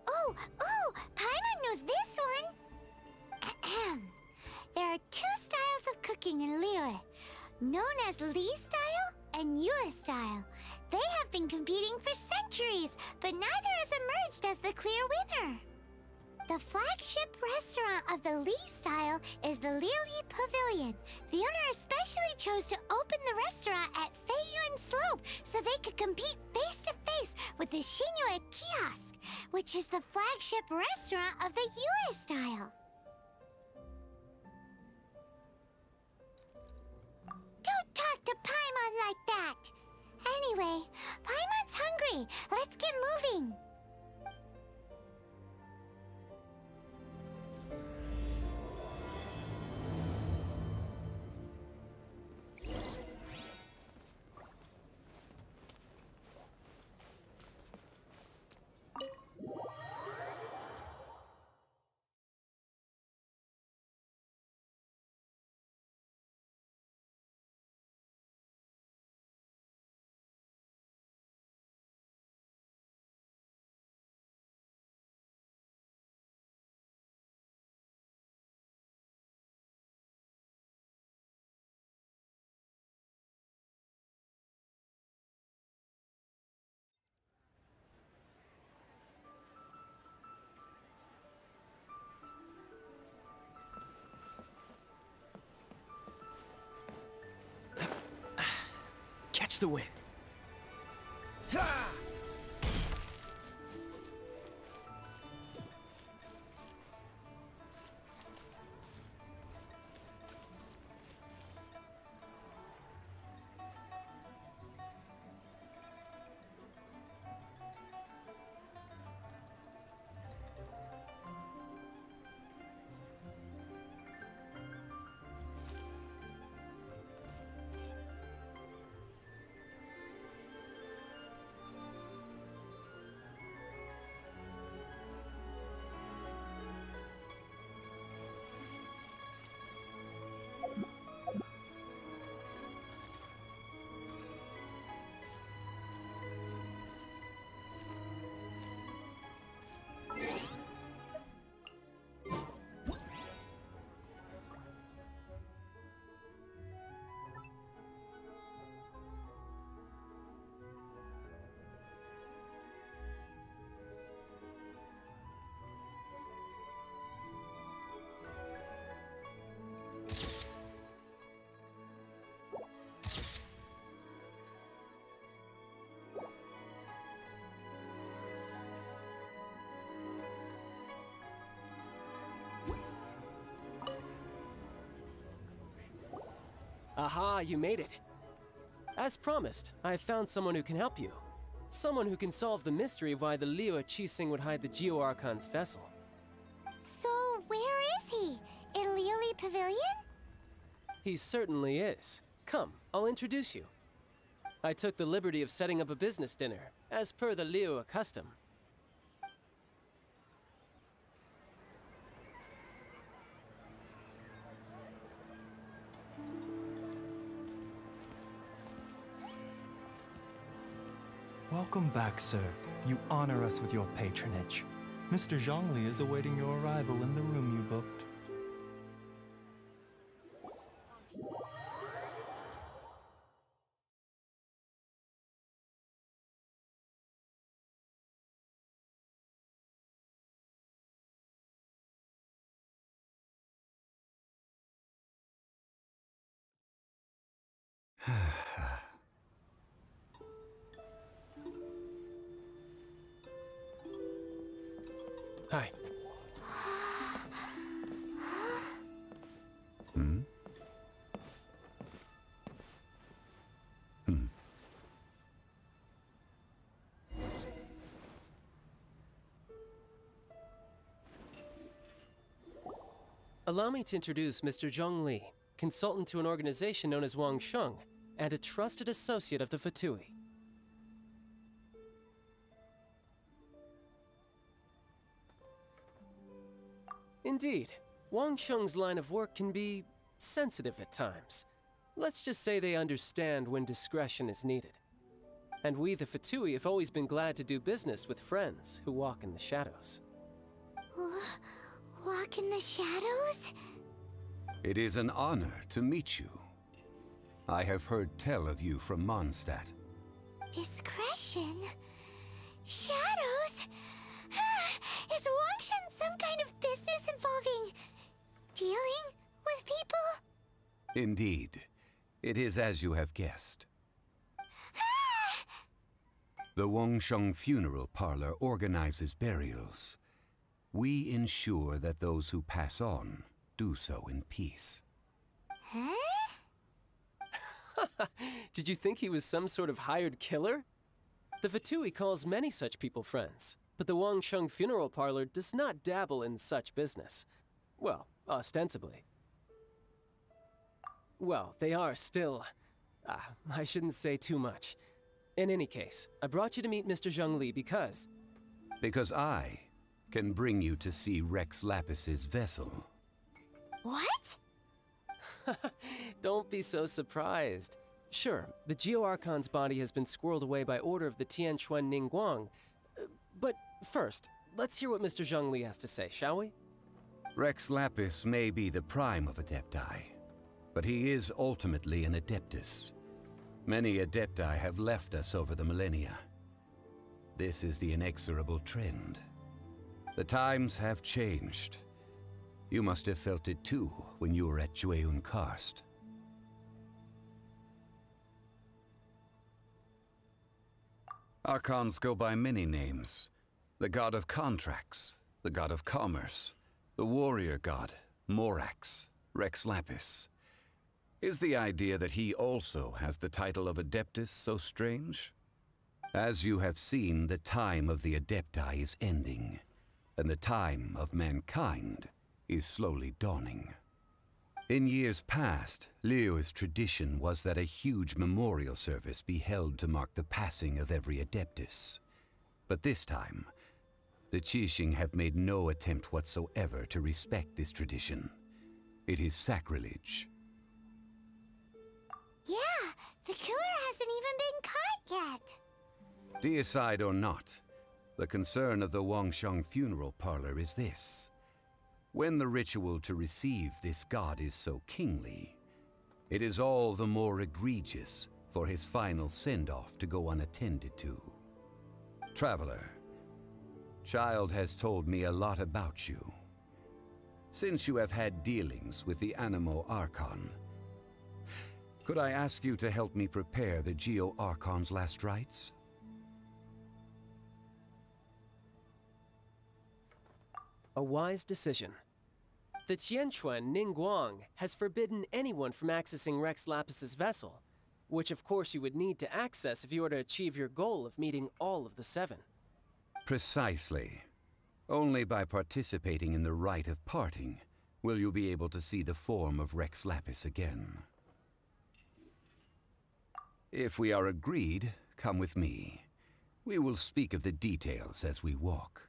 Oh, Paimon knows this one. Ahem. There are two styles of cooking in Liyue, known as Li style and Yue style. They have been competing for centuries, but neither has emerged as the clear winner. The flagship restaurant of the Li style is the Liyue Pavilion. The owner especially chose to open the restaurant at Feiyuan Slope so they could compete face to face with the Xiangling Kiosk, which is the flagship restaurant of the Yue style. Don't talk to Paimon like that! Anyway, Paimon's hungry. Let's get moving. Catch the wind. Ah! Aha, you made it. As promised, I found someone who can help you. Someone who can solve the mystery of why the Liyue Qixing would hide the Geo Archon's vessel. So, where is he? In Liyue Pavilion? He certainly is. Come, I'll introduce you. I took the liberty of setting up a business dinner, as per the Liyue custom. Welcome back, sir. You honor us with your patronage. Mr. Xiangling is awaiting your arrival in the room you booked. Hi. Hmm? Allow me to introduce Mr. Zhongli, consultant to an organization known as Wangsheng, and a trusted associate of the Fatui. Indeed, Wangsheng's line of work can be sensitive at times. Let's just say they understand when discretion is needed. And we, the Fatui, have always been glad to do business with friends who walk in the shadows. Walk in the shadows? It is an honor to meet you. I have heard tell of you from Mondstadt. Discretion? Shadows? Is Wangshan some kind of business involving dealing with people? Indeed. It is as you have guessed. The Wangsheng Funeral Parlor organizes burials. We ensure that those who pass on do so in peace. Huh? Did you think he was some sort of hired killer? The Fatui calls many such people friends, but the Wangsheng Funeral Parlor does not dabble in such business. Well, ostensibly. Well, they are still... I shouldn't say too much. In any case, I brought you to meet Mr. Zhongli because... Because I can bring you to see Rex Lapis's vessel. What? Don't be so surprised. Sure, the Geo-Archon's body has been squirreled away by order of the Tianquan Ningguang. But first, let's hear what Mr. Zhongli has to say, shall we? Rex Lapis may be the prime of Adepti, but he is ultimately an Adeptus. Many Adepti have left us over the millennia. This is the inexorable trend. The times have changed. You must have felt it too when you were at Jueyun Karst. Archons go by many names. The god of contracts, the god of commerce, the warrior god, Morax, Rex Lapis. Is the idea that he also has the title of Adeptus so strange? As you have seen, the time of the Adepti is ending, and the time of mankind is slowly dawning. In years past, Liyue's tradition was that a huge memorial service be held to mark the passing of every Adeptus. But this time, the Qixing have made no attempt whatsoever to respect this tradition. It is sacrilege. Yeah, the killer hasn't even been caught yet. Deicide or not, the concern of the Wangsheng Funeral Parlor is this. When the ritual to receive this god is so kingly, it is all the more egregious for his final send-off to go unattended to. Traveler, Child has told me a lot about you. Since you have had dealings with the Anemo Archon, could I ask you to help me prepare the Geo-Archon's last rites? A wise decision. The Tianquan Ningguang has forbidden anyone from accessing Rex Lapis's vessel, which of course you would need to access if you were to achieve your goal of meeting all of the seven. Precisely. Only by participating in the rite of parting will you be able to see the form of Rex Lapis again. If we are agreed, come with me. We will speak of the details as we walk.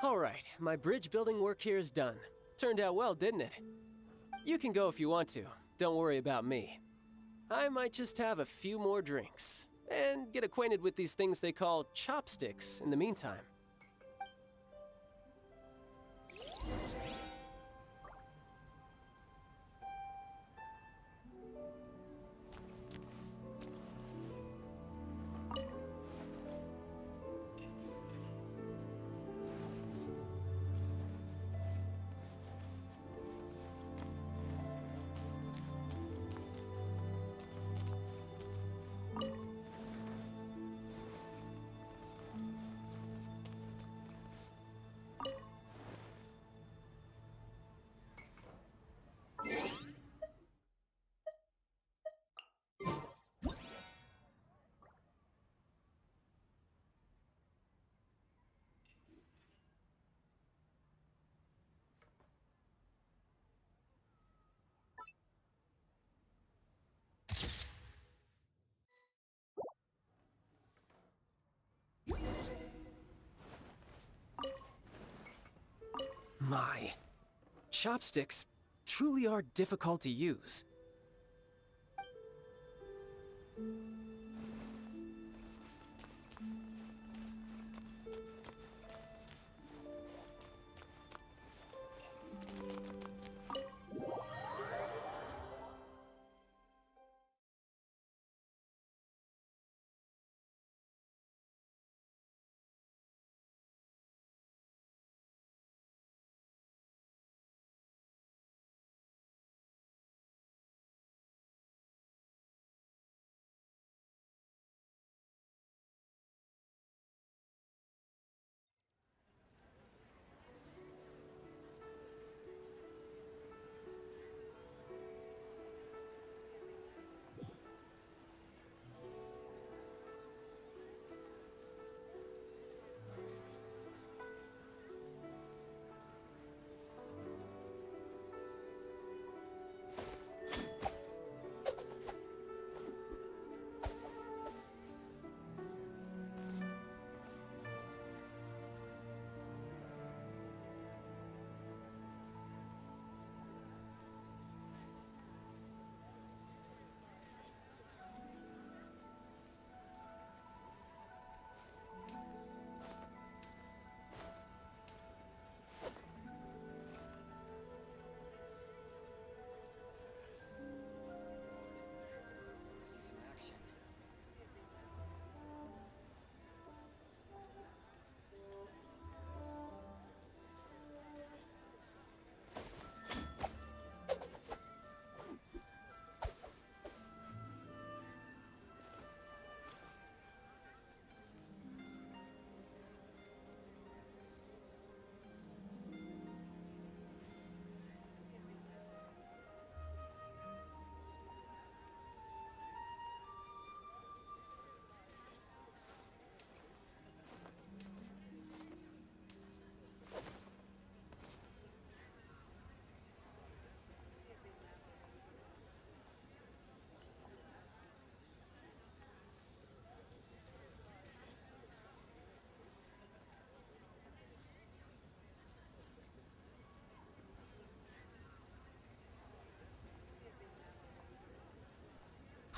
All right, my bridge building work here is done. Turned out well, didn't it? You can go if you want to. Don't worry about me. I might just have a few more drinks and get acquainted with these things they call chopsticks in the meantime. My, chopsticks truly are difficult to use.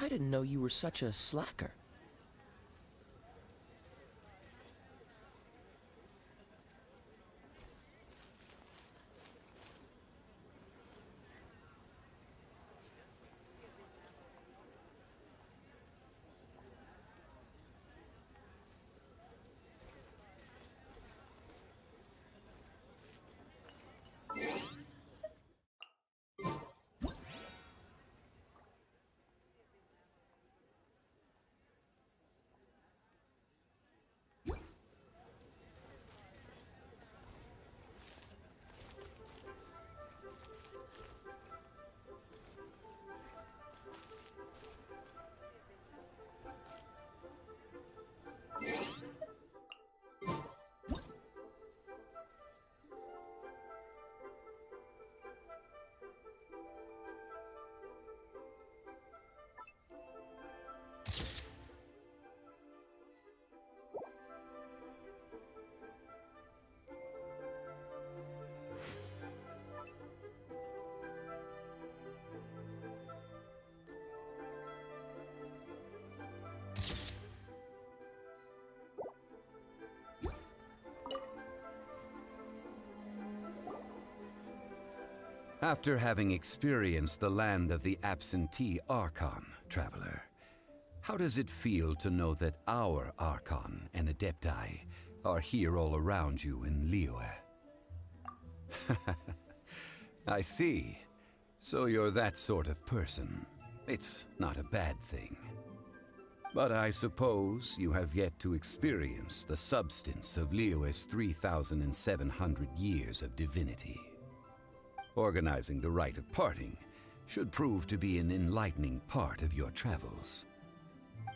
I didn't know you were such a slacker. After having experienced the land of the absentee Archon, Traveler, how does it feel to know that our Archon and Adepti are here all around you in Liyue? I see. So you're that sort of person. It's not a bad thing. But I suppose you have yet to experience the substance of Liyue's 3,700 years of divinity. Organizing the rite of parting should prove to be an enlightening part of your travels.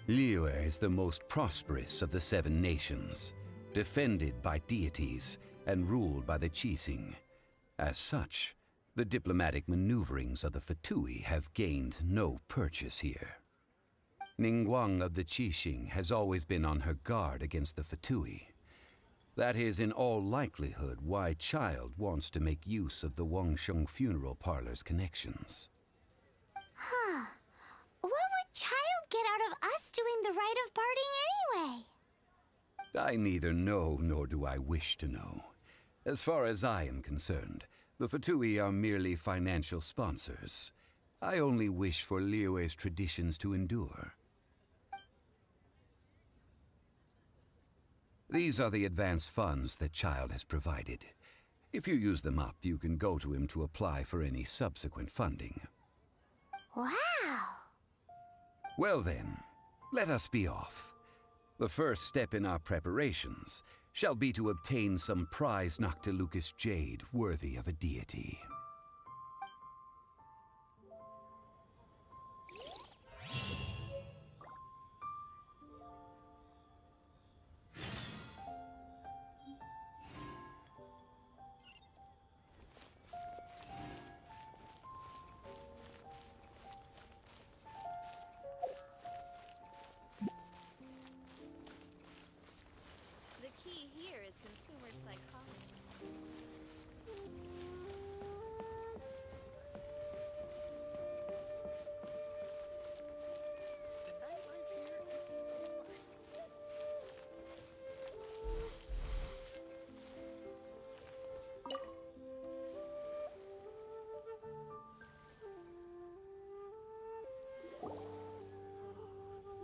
Liyue is the most prosperous of the 7 nations, defended by deities and ruled by the Qixing. As such, the diplomatic maneuverings of the Fatui have gained no purchase here. Ningguang of the Qixing has always been on her guard against the Fatui. That is in all likelihood why Child wants to make use of the Wangsheng funeral parlor's connections. Huh. What would Child get out of us doing the rite of parting anyway? I neither know nor do I wish to know. As far as I am concerned, the Fatui are merely financial sponsors. I only wish for Liyue's traditions to endure. These are the advance funds that Child has provided. If you use them up, you can go to him to apply for any subsequent funding. Wow! Well then, let us be off. The first step in our preparations shall be to obtain some prized Noctilucous jade worthy of a deity. The key here is consumer psychology. The nightlife here is so fun.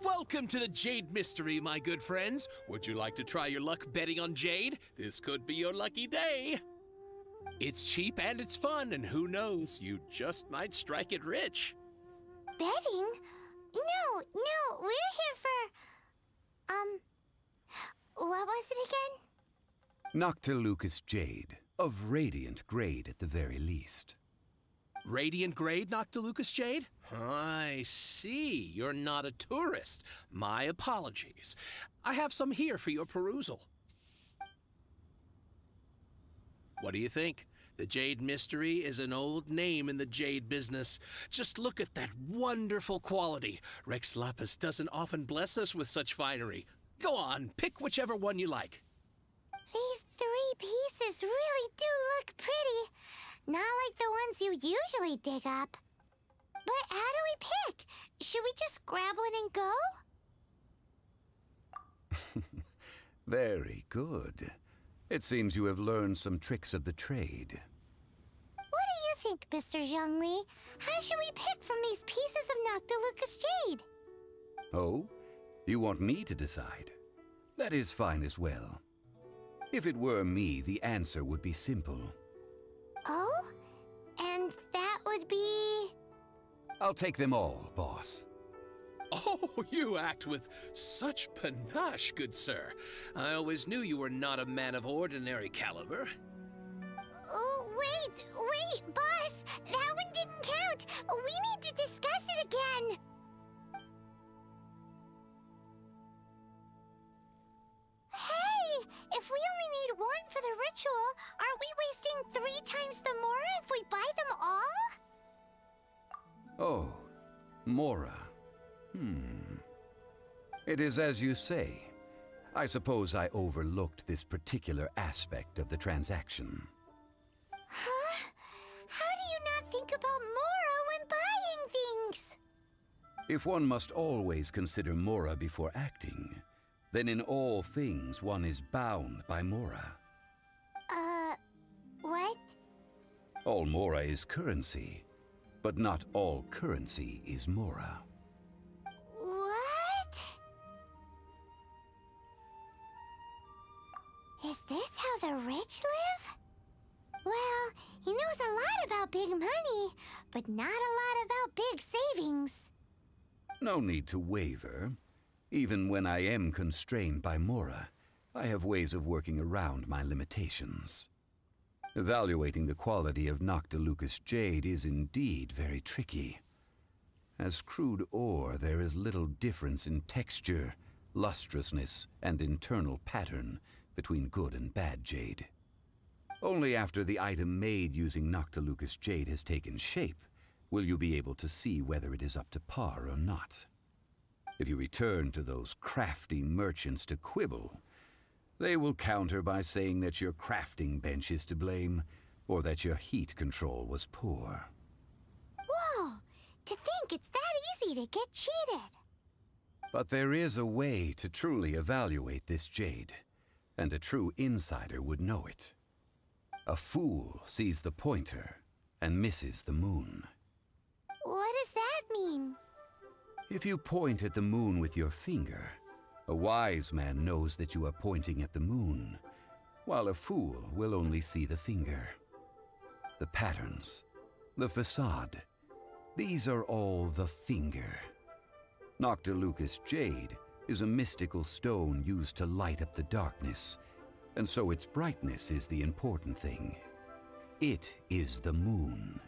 Welcome to the Jade Mystery, my good friends. Would you like to try your luck betting on Jade? This could be your lucky day. It's cheap and it's fun, and who knows, you just might strike it rich. Betting? No, we're here for... what was it again? Noctilucous jade, of radiant grade at the very least. Radiant grade Noctilucous jade? I see. You're not a tourist. My apologies. I have some here for your perusal. What do you think? The Jade Mystery is an old name in the jade business. Just look at that wonderful quality. Rex Lapis doesn't often bless us with such finery. Go on, pick whichever one you like. These 3 pieces really do look pretty. Not like the ones you usually dig up. But how do we pick? Should we just grab one and go? Very good. It seems you have learned some tricks of the trade. What do you think, Mr. Xiangling? How should we pick from these pieces of Noctilucous jade? Oh? You want me to decide? That is fine as well. If it were me, the answer would be simple. Oh? And that would be... I'll take them all, boss. Oh, you act with such panache, good sir. I always knew you were not a man of ordinary caliber. Oh, wait, boss! That one didn't count! We need to discuss it again! Hey! If we only need one for the ritual, aren't we wasting 3 times the Mora if we buy them all? Oh, Mora. It is as you say. I suppose I overlooked this particular aspect of the transaction. Huh? How do you not think about Mora when buying things? If one must always consider Mora before acting, then in all things one is bound by Mora. What? All Mora is currency, but not all currency is Mora. What? Is this how the rich live? Well, he knows a lot about big money, but not a lot about big savings. No need to waver. Even when I am constrained by Mora, I have ways of working around my limitations. Evaluating the quality of Noctilucous jade is indeed very tricky. As crude ore, there is little difference in texture, lustrousness, and internal pattern between good and bad jade. Only after the item made using Noctilucous jade has taken shape will you be able to see whether it is up to par or not. If you return to those crafty merchants to quibble, They will counter by saying that your crafting bench is to blame, or that your heat control was poor. Whoa! To think it's that easy to get cheated. But there is a way to truly evaluate this jade, and a true insider would know it. A fool sees the pointer and misses the moon. What does that mean? If you point at the moon with your finger, a wise man knows that you are pointing at the moon, while a fool will only see the finger. The patterns, the facade, these are all the finger. Noctilucous jade is a mystical stone used to light up the darkness, and so its brightness is the important thing. It is the moon.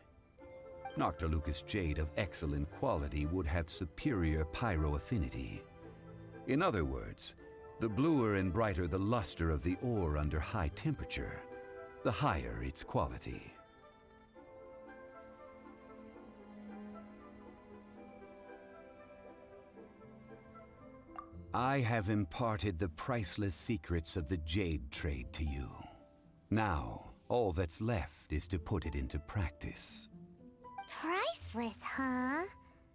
Noctilucous jade of excellent quality would have superior pyro affinity. In other words, the bluer and brighter the luster of the ore under high temperature, the higher its quality. I have imparted the priceless secrets of the jade trade to you. Now, all that's left is to put it into practice. Priceless, huh?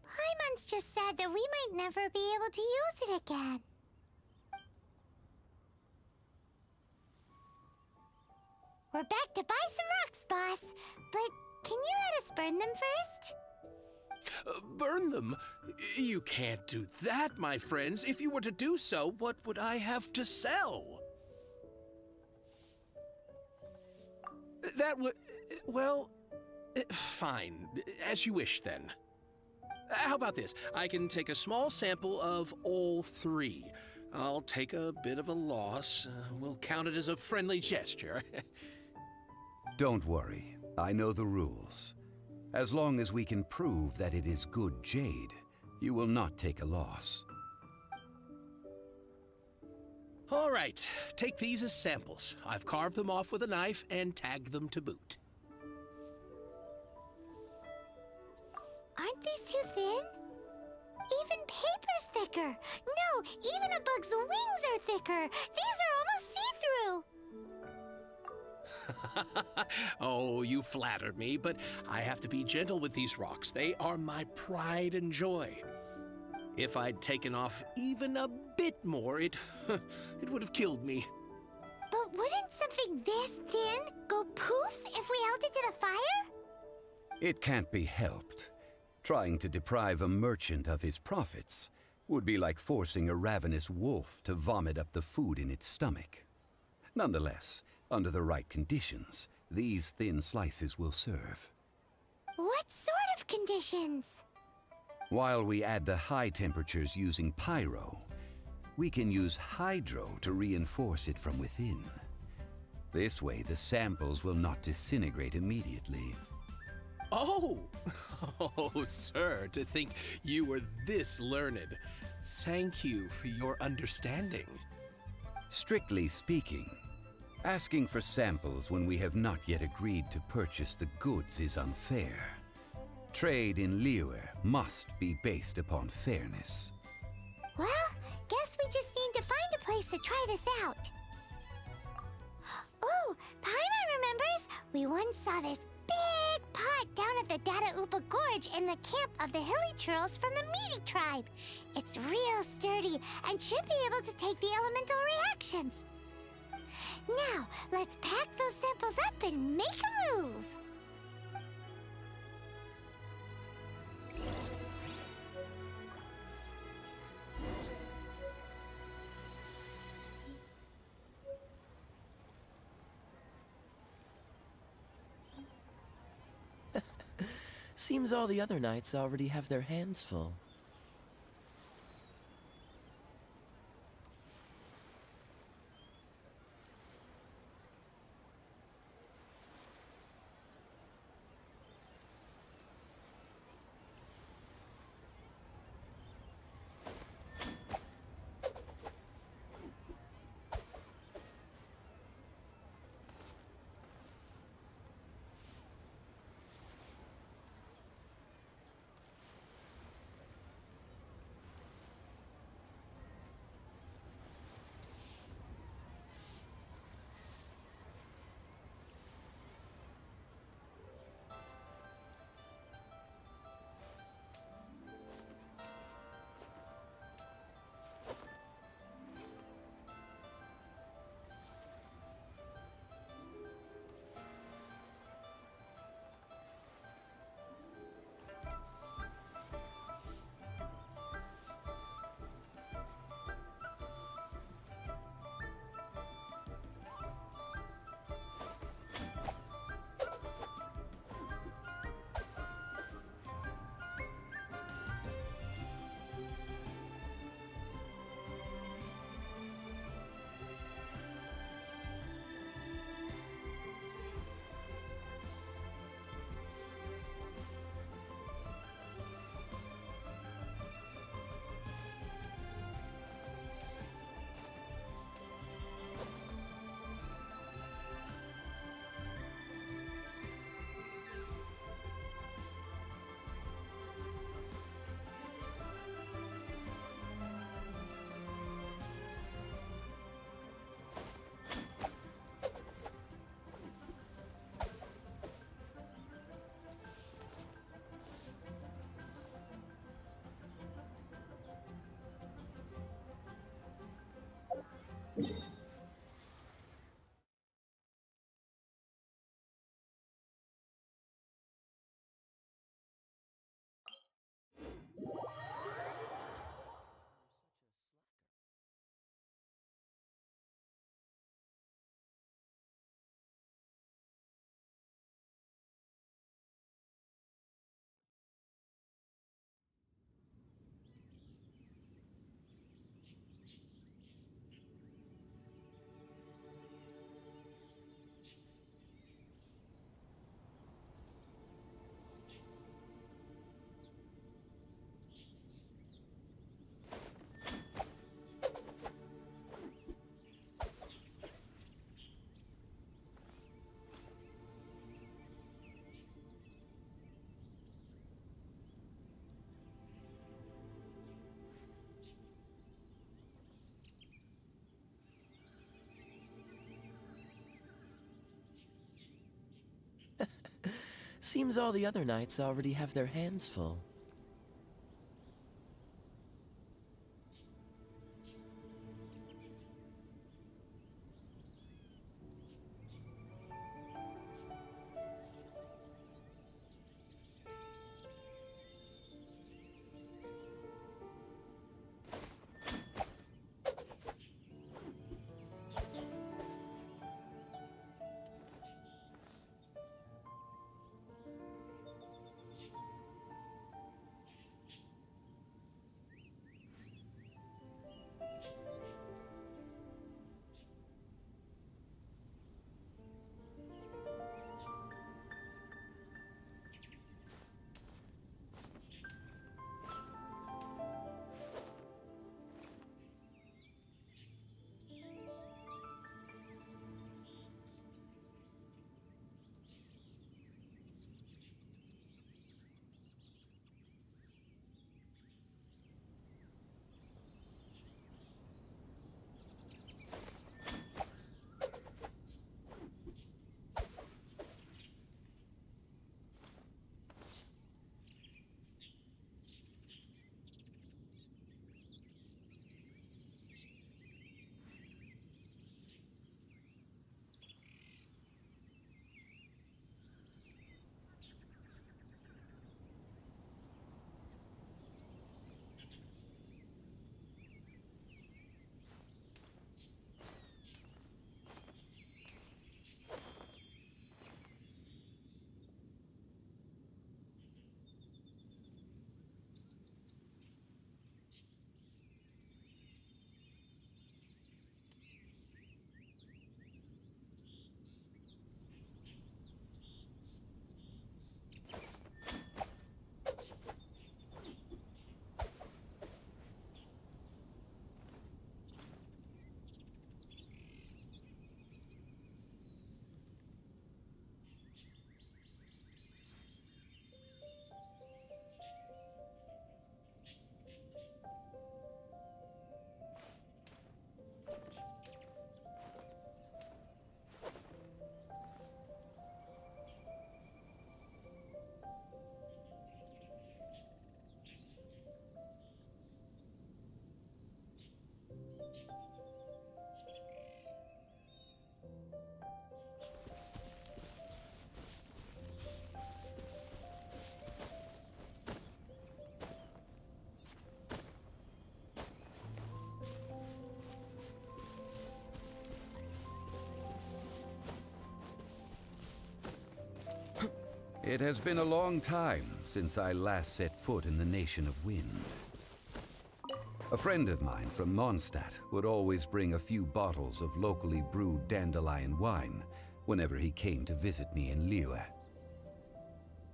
Paimon's just said that we might never be able to use it again. We're back to buy some rocks, boss. But can you let us burn them first? Burn them? You can't do that, my friends. If you were to do so, what would I have to sell? That would... well... fine. As you wish, then. How about this? I can take a small sample of all three. I'll take a bit of a loss. We'll count it as a friendly gesture. Don't worry. I know the rules. As long as we can prove that it is good jade, you will not take a loss. All right. Take these as samples. I've carved them off with a knife and tagged them to boot. Aren't these too thin? Even paper's thicker. No, even a bug's wings are thicker. These are almost see-through. Oh, you flatter me, but I have to be gentle with these rocks. They are my pride and joy. If I'd taken off even a bit more, it would have killed me. But wouldn't something this thin go poof if we held it to the fire? It can't be helped. Trying to deprive a merchant of his profits would be like forcing a ravenous wolf to vomit up the food in its stomach. Nonetheless, under the right conditions, these thin slices will serve. What sort of conditions? While we add the high temperatures using pyro, we can use hydro to reinforce it from within. This way, the samples will not disintegrate immediately. Oh! Oh, sir, to think you were this learned. Thank you for your understanding. Strictly speaking, asking for samples when we have not yet agreed to purchase the goods is unfair. Trade in Liyue must be based upon fairness. Well, guess we just need to find a place to try this out. Oh, Paimon remembers we once saw this big pot down at the Dada Upa Gorge in the camp of the hilly churls from the Meaty tribe. It's real sturdy and should be able to take the elemental reactions. Now, let's pack those samples up and make a move. Seems all the other knights already have their hands full. Seems all the other knights already have their hands full. It has been a long time since I last set foot in the Nation of Wind. A friend of mine from Mondstadt would always bring a few bottles of locally brewed dandelion wine whenever he came to visit me in Liyue.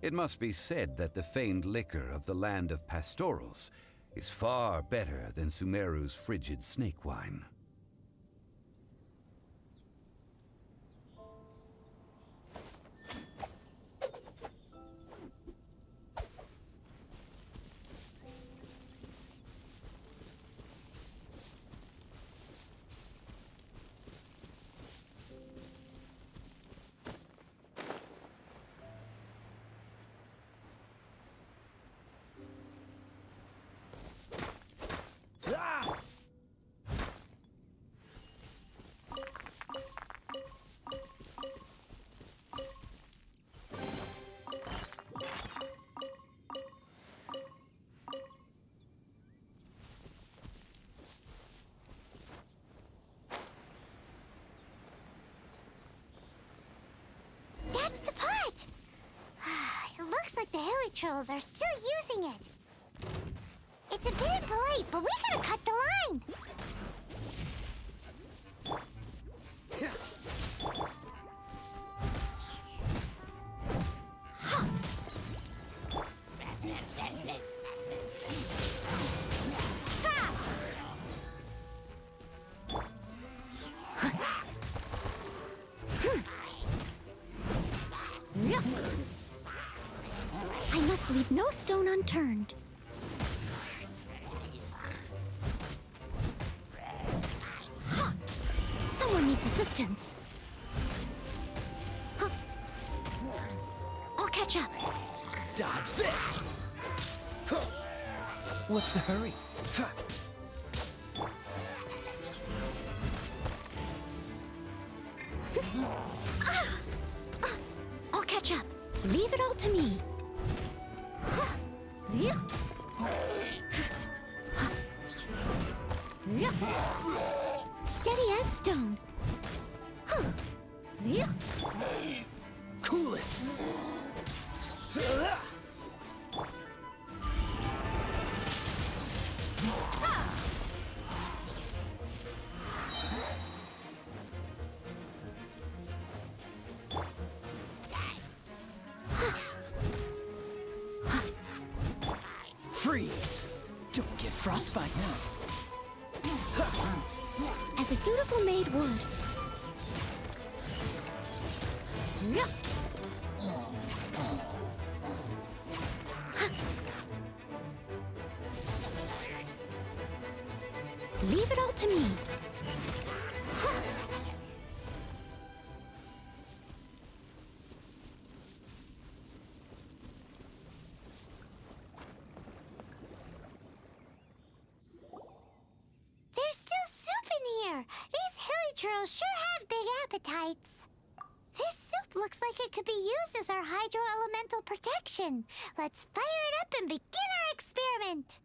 It must be said that the famed liquor of the land of pastorals is far better than Sumeru's frigid snake wine. That's the pot! It looks like the Trolls are still using it. It's a bit impolite, but we gotta cut the line. I must leave no stone unturned. Someone needs assistance. Huh. Okay. catch up. Dodge this! What's the hurry? I'll catch up. Leave it all to me. Steady as stone. Cool it! Freeze! Don't get frostbite. As a dutiful maid would. Leave it all to me. There's still soup in here. These hilly churls sure have big appetites. This soup looks like it could be used as our hydro-elemental protection. Let's fire it up and begin our experiment.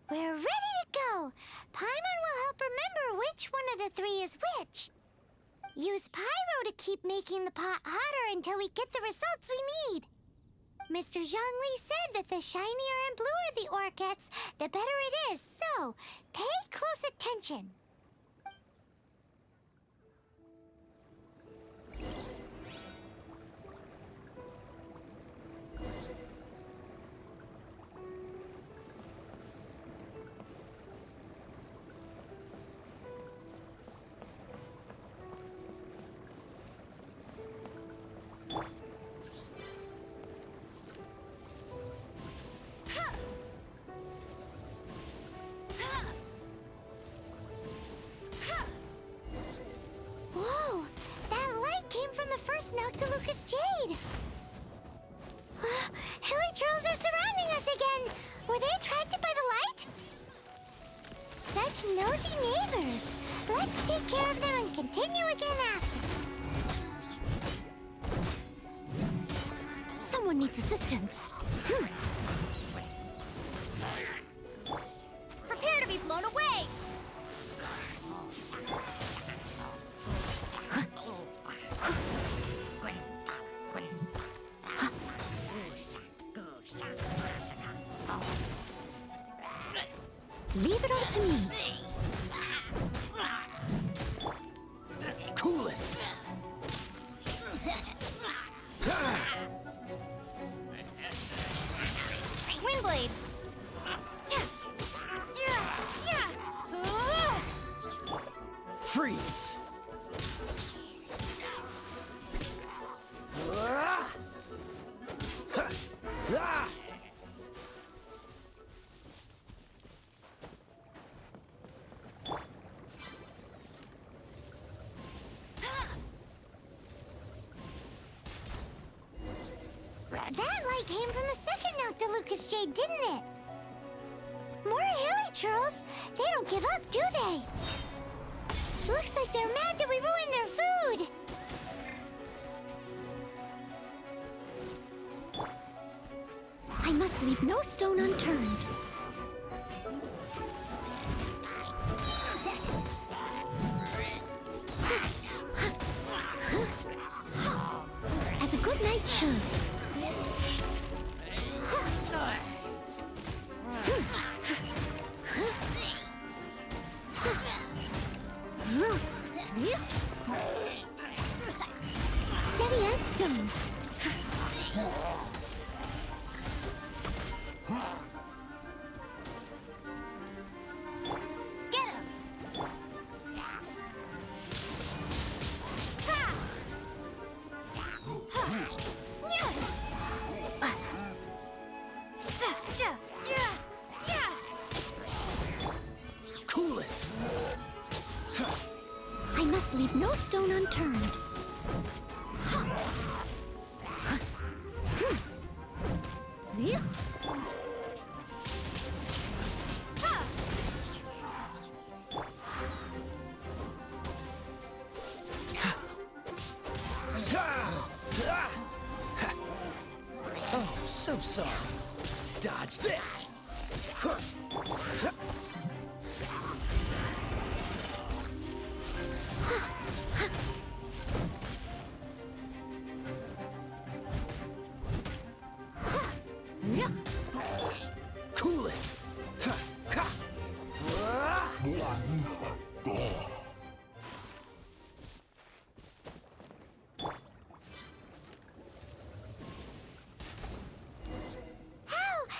We're ready to go. Paimon will help remember which one of the three is which. Use pyro to keep making the pot hotter until we get the results we need. Mr. Xiangling said that the shinier and bluer the ore gets, the better it is. So, pay close attention. Whoa! That light came from the first Noctilucous Jade! Hilly trolls are surrounding us again! Were they attracted by the light? Such nosy neighbors! Let's take care of them and continue again after. Someone needs assistance. Prepare to be blown away! Leave it all to me. Cool it! Windblade! Freeze! That light came from the second Noctilucous Jade, didn't it? More hilly churls. They don't give up, do they? Looks like they're mad that we ruined their food. I must leave no stone unturned. As a good knight should. Steady as stone. Get him! Cool it! I must leave no stone unturned. so sorry. Dodge this! Cool it!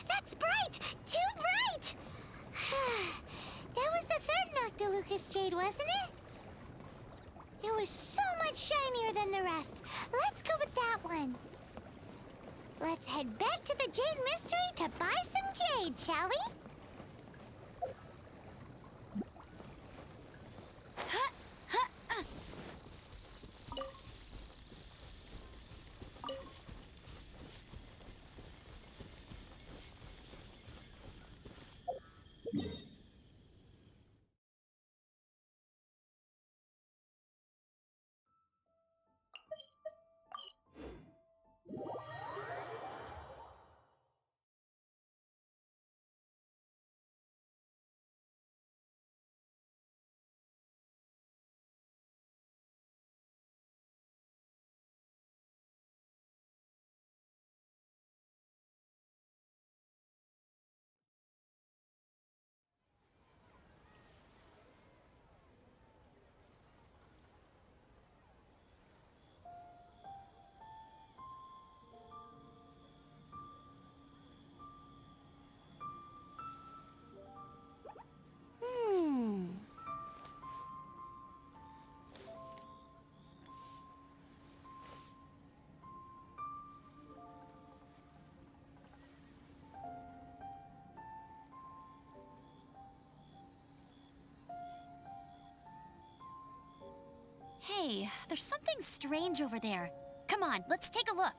That's bright! Too bright! That was the third Noctilucous Jade, wasn't it? It was so much shinier than the rest. Let's go with that one. Let's head back to the Jade Mystery to buy some jade, shall we? Hey, there's something strange over there. Come on, let's take a look.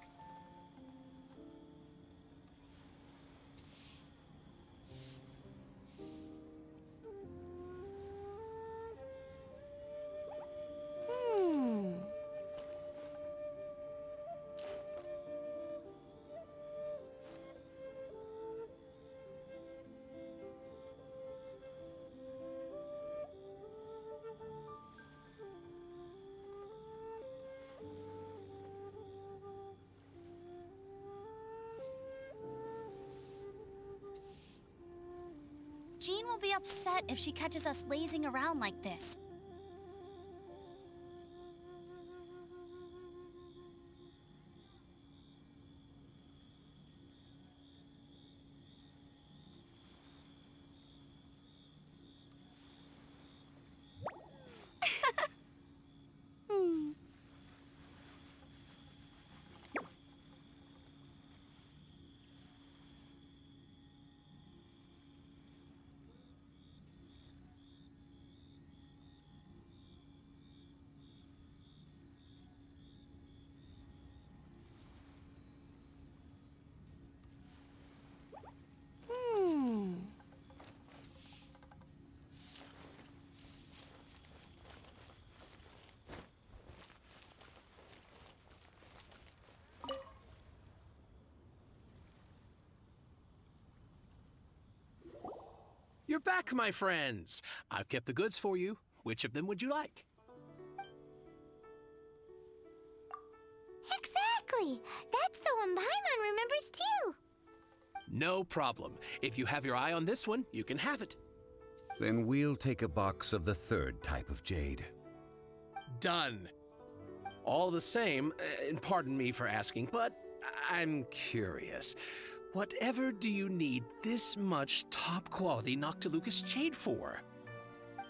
Jean will be upset if she catches us lazing around like this. You're back, my friends. I've kept the goods for you. Which of them would you like? Exactly! That's the one Paimon remembers too! No problem. If you have your eye on this one, you can have it. Then we'll take a box of the third type of jade. Done. All the same, and pardon me for asking, but I'm curious. Whatever do you need this much top-quality Noctilucous jade for?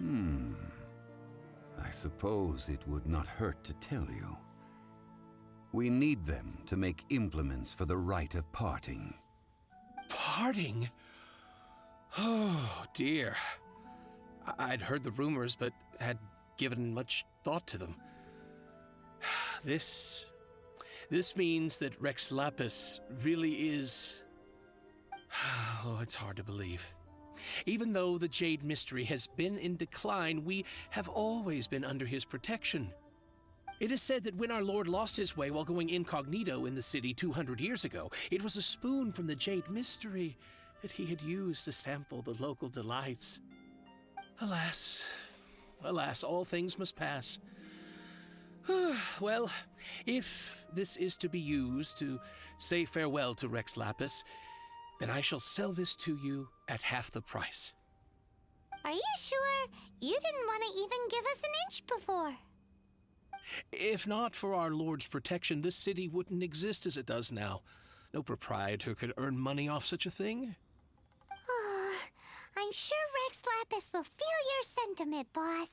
I suppose it would not hurt to tell you. We need them to make implements for the rite of parting. Parting? Oh, dear. I'd heard the rumors, but had given much thought to them. This means that Rex Lapis really is... Oh, it's hard to believe. Even though the Jade Mystery has been in decline, we have always been under his protection. It is said that when our lord lost his way while going incognito in the city 200 years ago, it was a spoon from the Jade Mystery that he had used to sample the local delights. Alas, alas, all things must pass. Well, if this is to be used to say farewell to Rex Lapis, then I shall sell this to you at half the price. Are you sure? You didn't want to even give us an inch before. If not for our lord's protection, this city wouldn't exist as it does now. No proprietor could earn money off such a thing. I'm sure Rex Lapis will feel your sentiment, boss.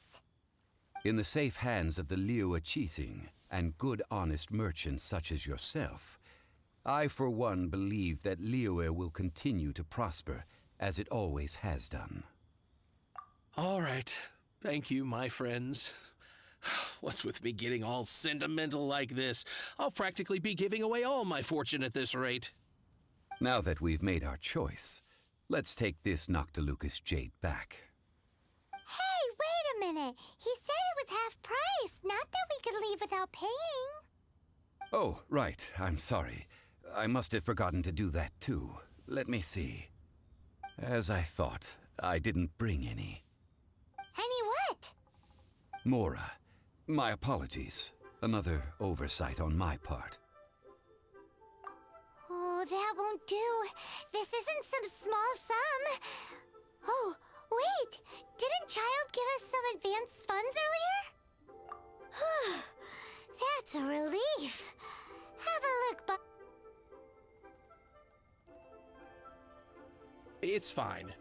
In the safe hands of the Liyue Cheating and good honest merchants such as yourself, I for one believe that Liyue will continue to prosper as it always has done. All right. Thank you, my friends. What's with me getting all sentimental like this? I'll practically be giving away all my fortune at this rate. Now that we've made our choice, let's take this Noctilucous jade back. Hey, wait a minute. He said it was half price, not that we could leave without paying. Oh, right. I'm sorry. I must have forgotten to do that too. Let me see. As I thought, I didn't bring any. Any what? Mora. My apologies. Another oversight on my part. Oh, that won't do. This isn't some small sum. Oh, wait. Didn't Child give us some advanced funds earlier? That's a relief. Have a look, but It's fine.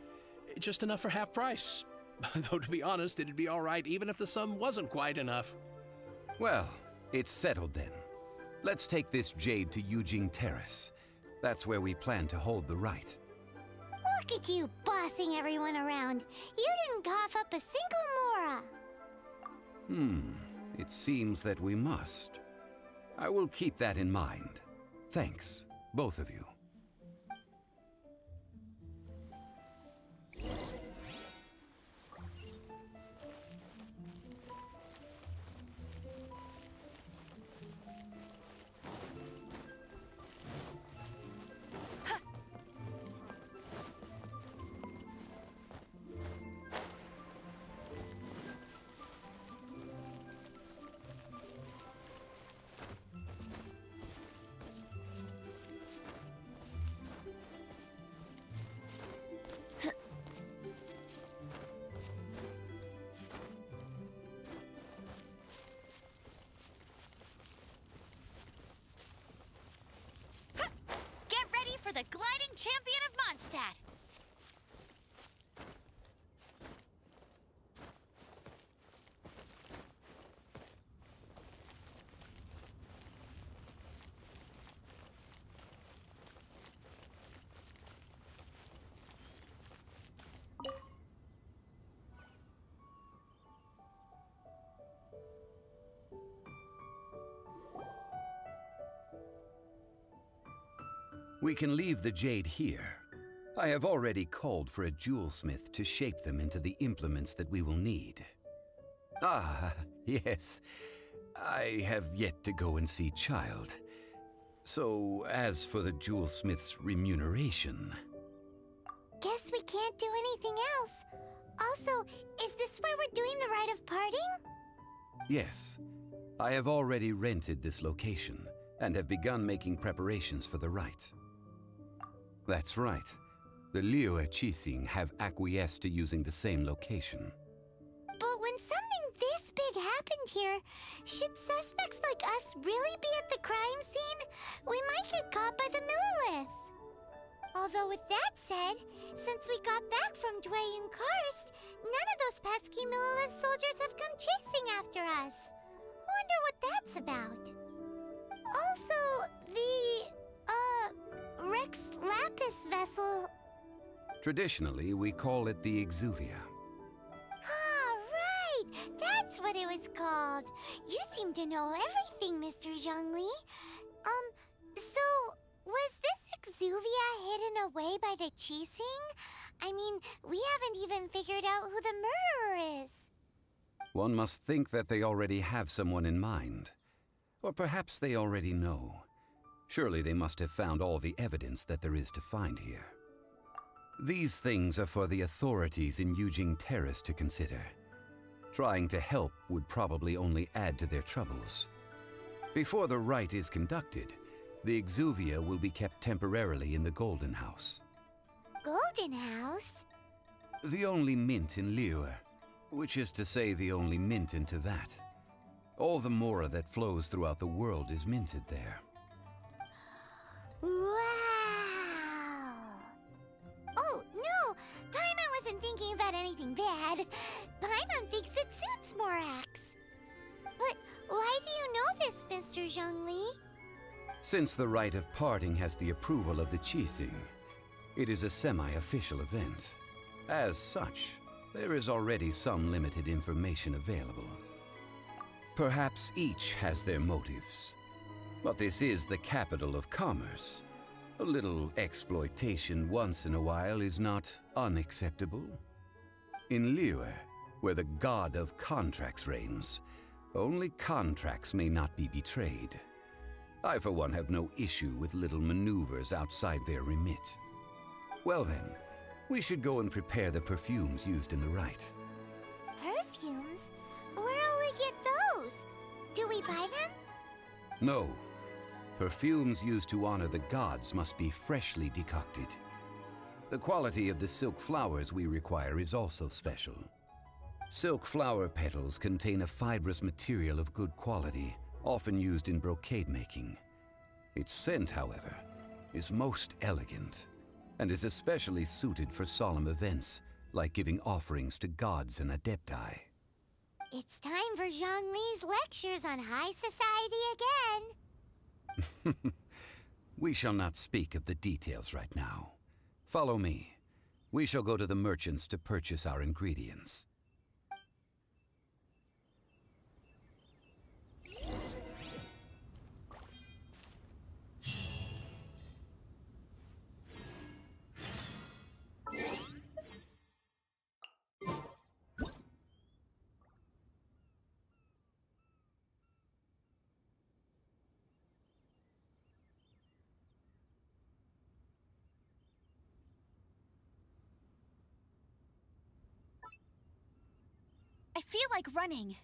Just enough for half price. Though to be honest, it'd be all right even if the sum wasn't quite enough. Well, it's settled then. Let's take this jade to Yujing Terrace. That's where we plan to hold the rite. look at you bossing everyone around. You didn't cough up a single Mora. It seems that we must. I will keep that in mind. Thanks, both of you. Get ready for the gliding champion of Mondstadt! We can leave the jade here. I have already called for a jewelsmith to shape them into the implements that we will need. Ah, yes. I have yet to go and see Child. So, as for the jewelsmith's remuneration... Guess we can't do anything else. Also, is this where we're doing the rite of parting? Yes. I have already rented this location, and have begun making preparations for the rite. That's right. The Liyue Qixing have acquiesced to using the same location. But when something this big happened here, should suspects like us really be at the crime scene? We might get caught by the Millilith. Although with that said, since we got back from Dwayne Karst, none of those pesky Millilith soldiers have come chasing after us. Wonder what that's about. Also, the, Rex Lapis vessel. Traditionally, we call it the Exuvia. Ah, right! That's what it was called. You seem to know everything, Mr. Xiangling. So, was this Exuvia hidden away by the Qixing? I mean, we haven't even figured out who the murderer is. One must think that they already have someone in mind. Or perhaps they already know. Surely they must have found all the evidence that there is to find here. These things are for the authorities in Yujing Terrace to consider. Trying to help would probably only add to their troubles. Before the rite is conducted, the Exuvia will be kept temporarily in the Golden House. Golden House? The only mint in Liyue, which is to say the only mint in Tevat. All the mora that flows throughout the world is minted there. Wow! Oh, no! Paimon wasn't thinking about anything bad. Paimon thinks it suits Morax. But why do you know this, Mr. Xiangling? Since the rite of parting has the approval of the Qixing, it is a semi-official event. As such, there is already some limited information available. Perhaps each has their motives. But this is the capital of commerce. A little exploitation once in a while is not unacceptable. In Liyue, where the god of contracts reigns, only contracts may not be betrayed. I, for one, have no issue with little maneuvers outside their remit. Well then, we should go and prepare the perfumes used in the rite. Perfumes? Where will we get those? Do we buy them? No. Perfumes used to honor the gods must be freshly decocted. The quality of the silk flowers we require is also special. Silk flower petals contain a fibrous material of good quality, often used in brocade making. Its scent, however, is most elegant, and is especially suited for solemn events, like giving offerings to gods and adepti. It's time for Xiangling's lectures on high society again. We shall not speak of the details right now. Follow me. We shall go to the merchants to purchase our ingredients. I feel like running.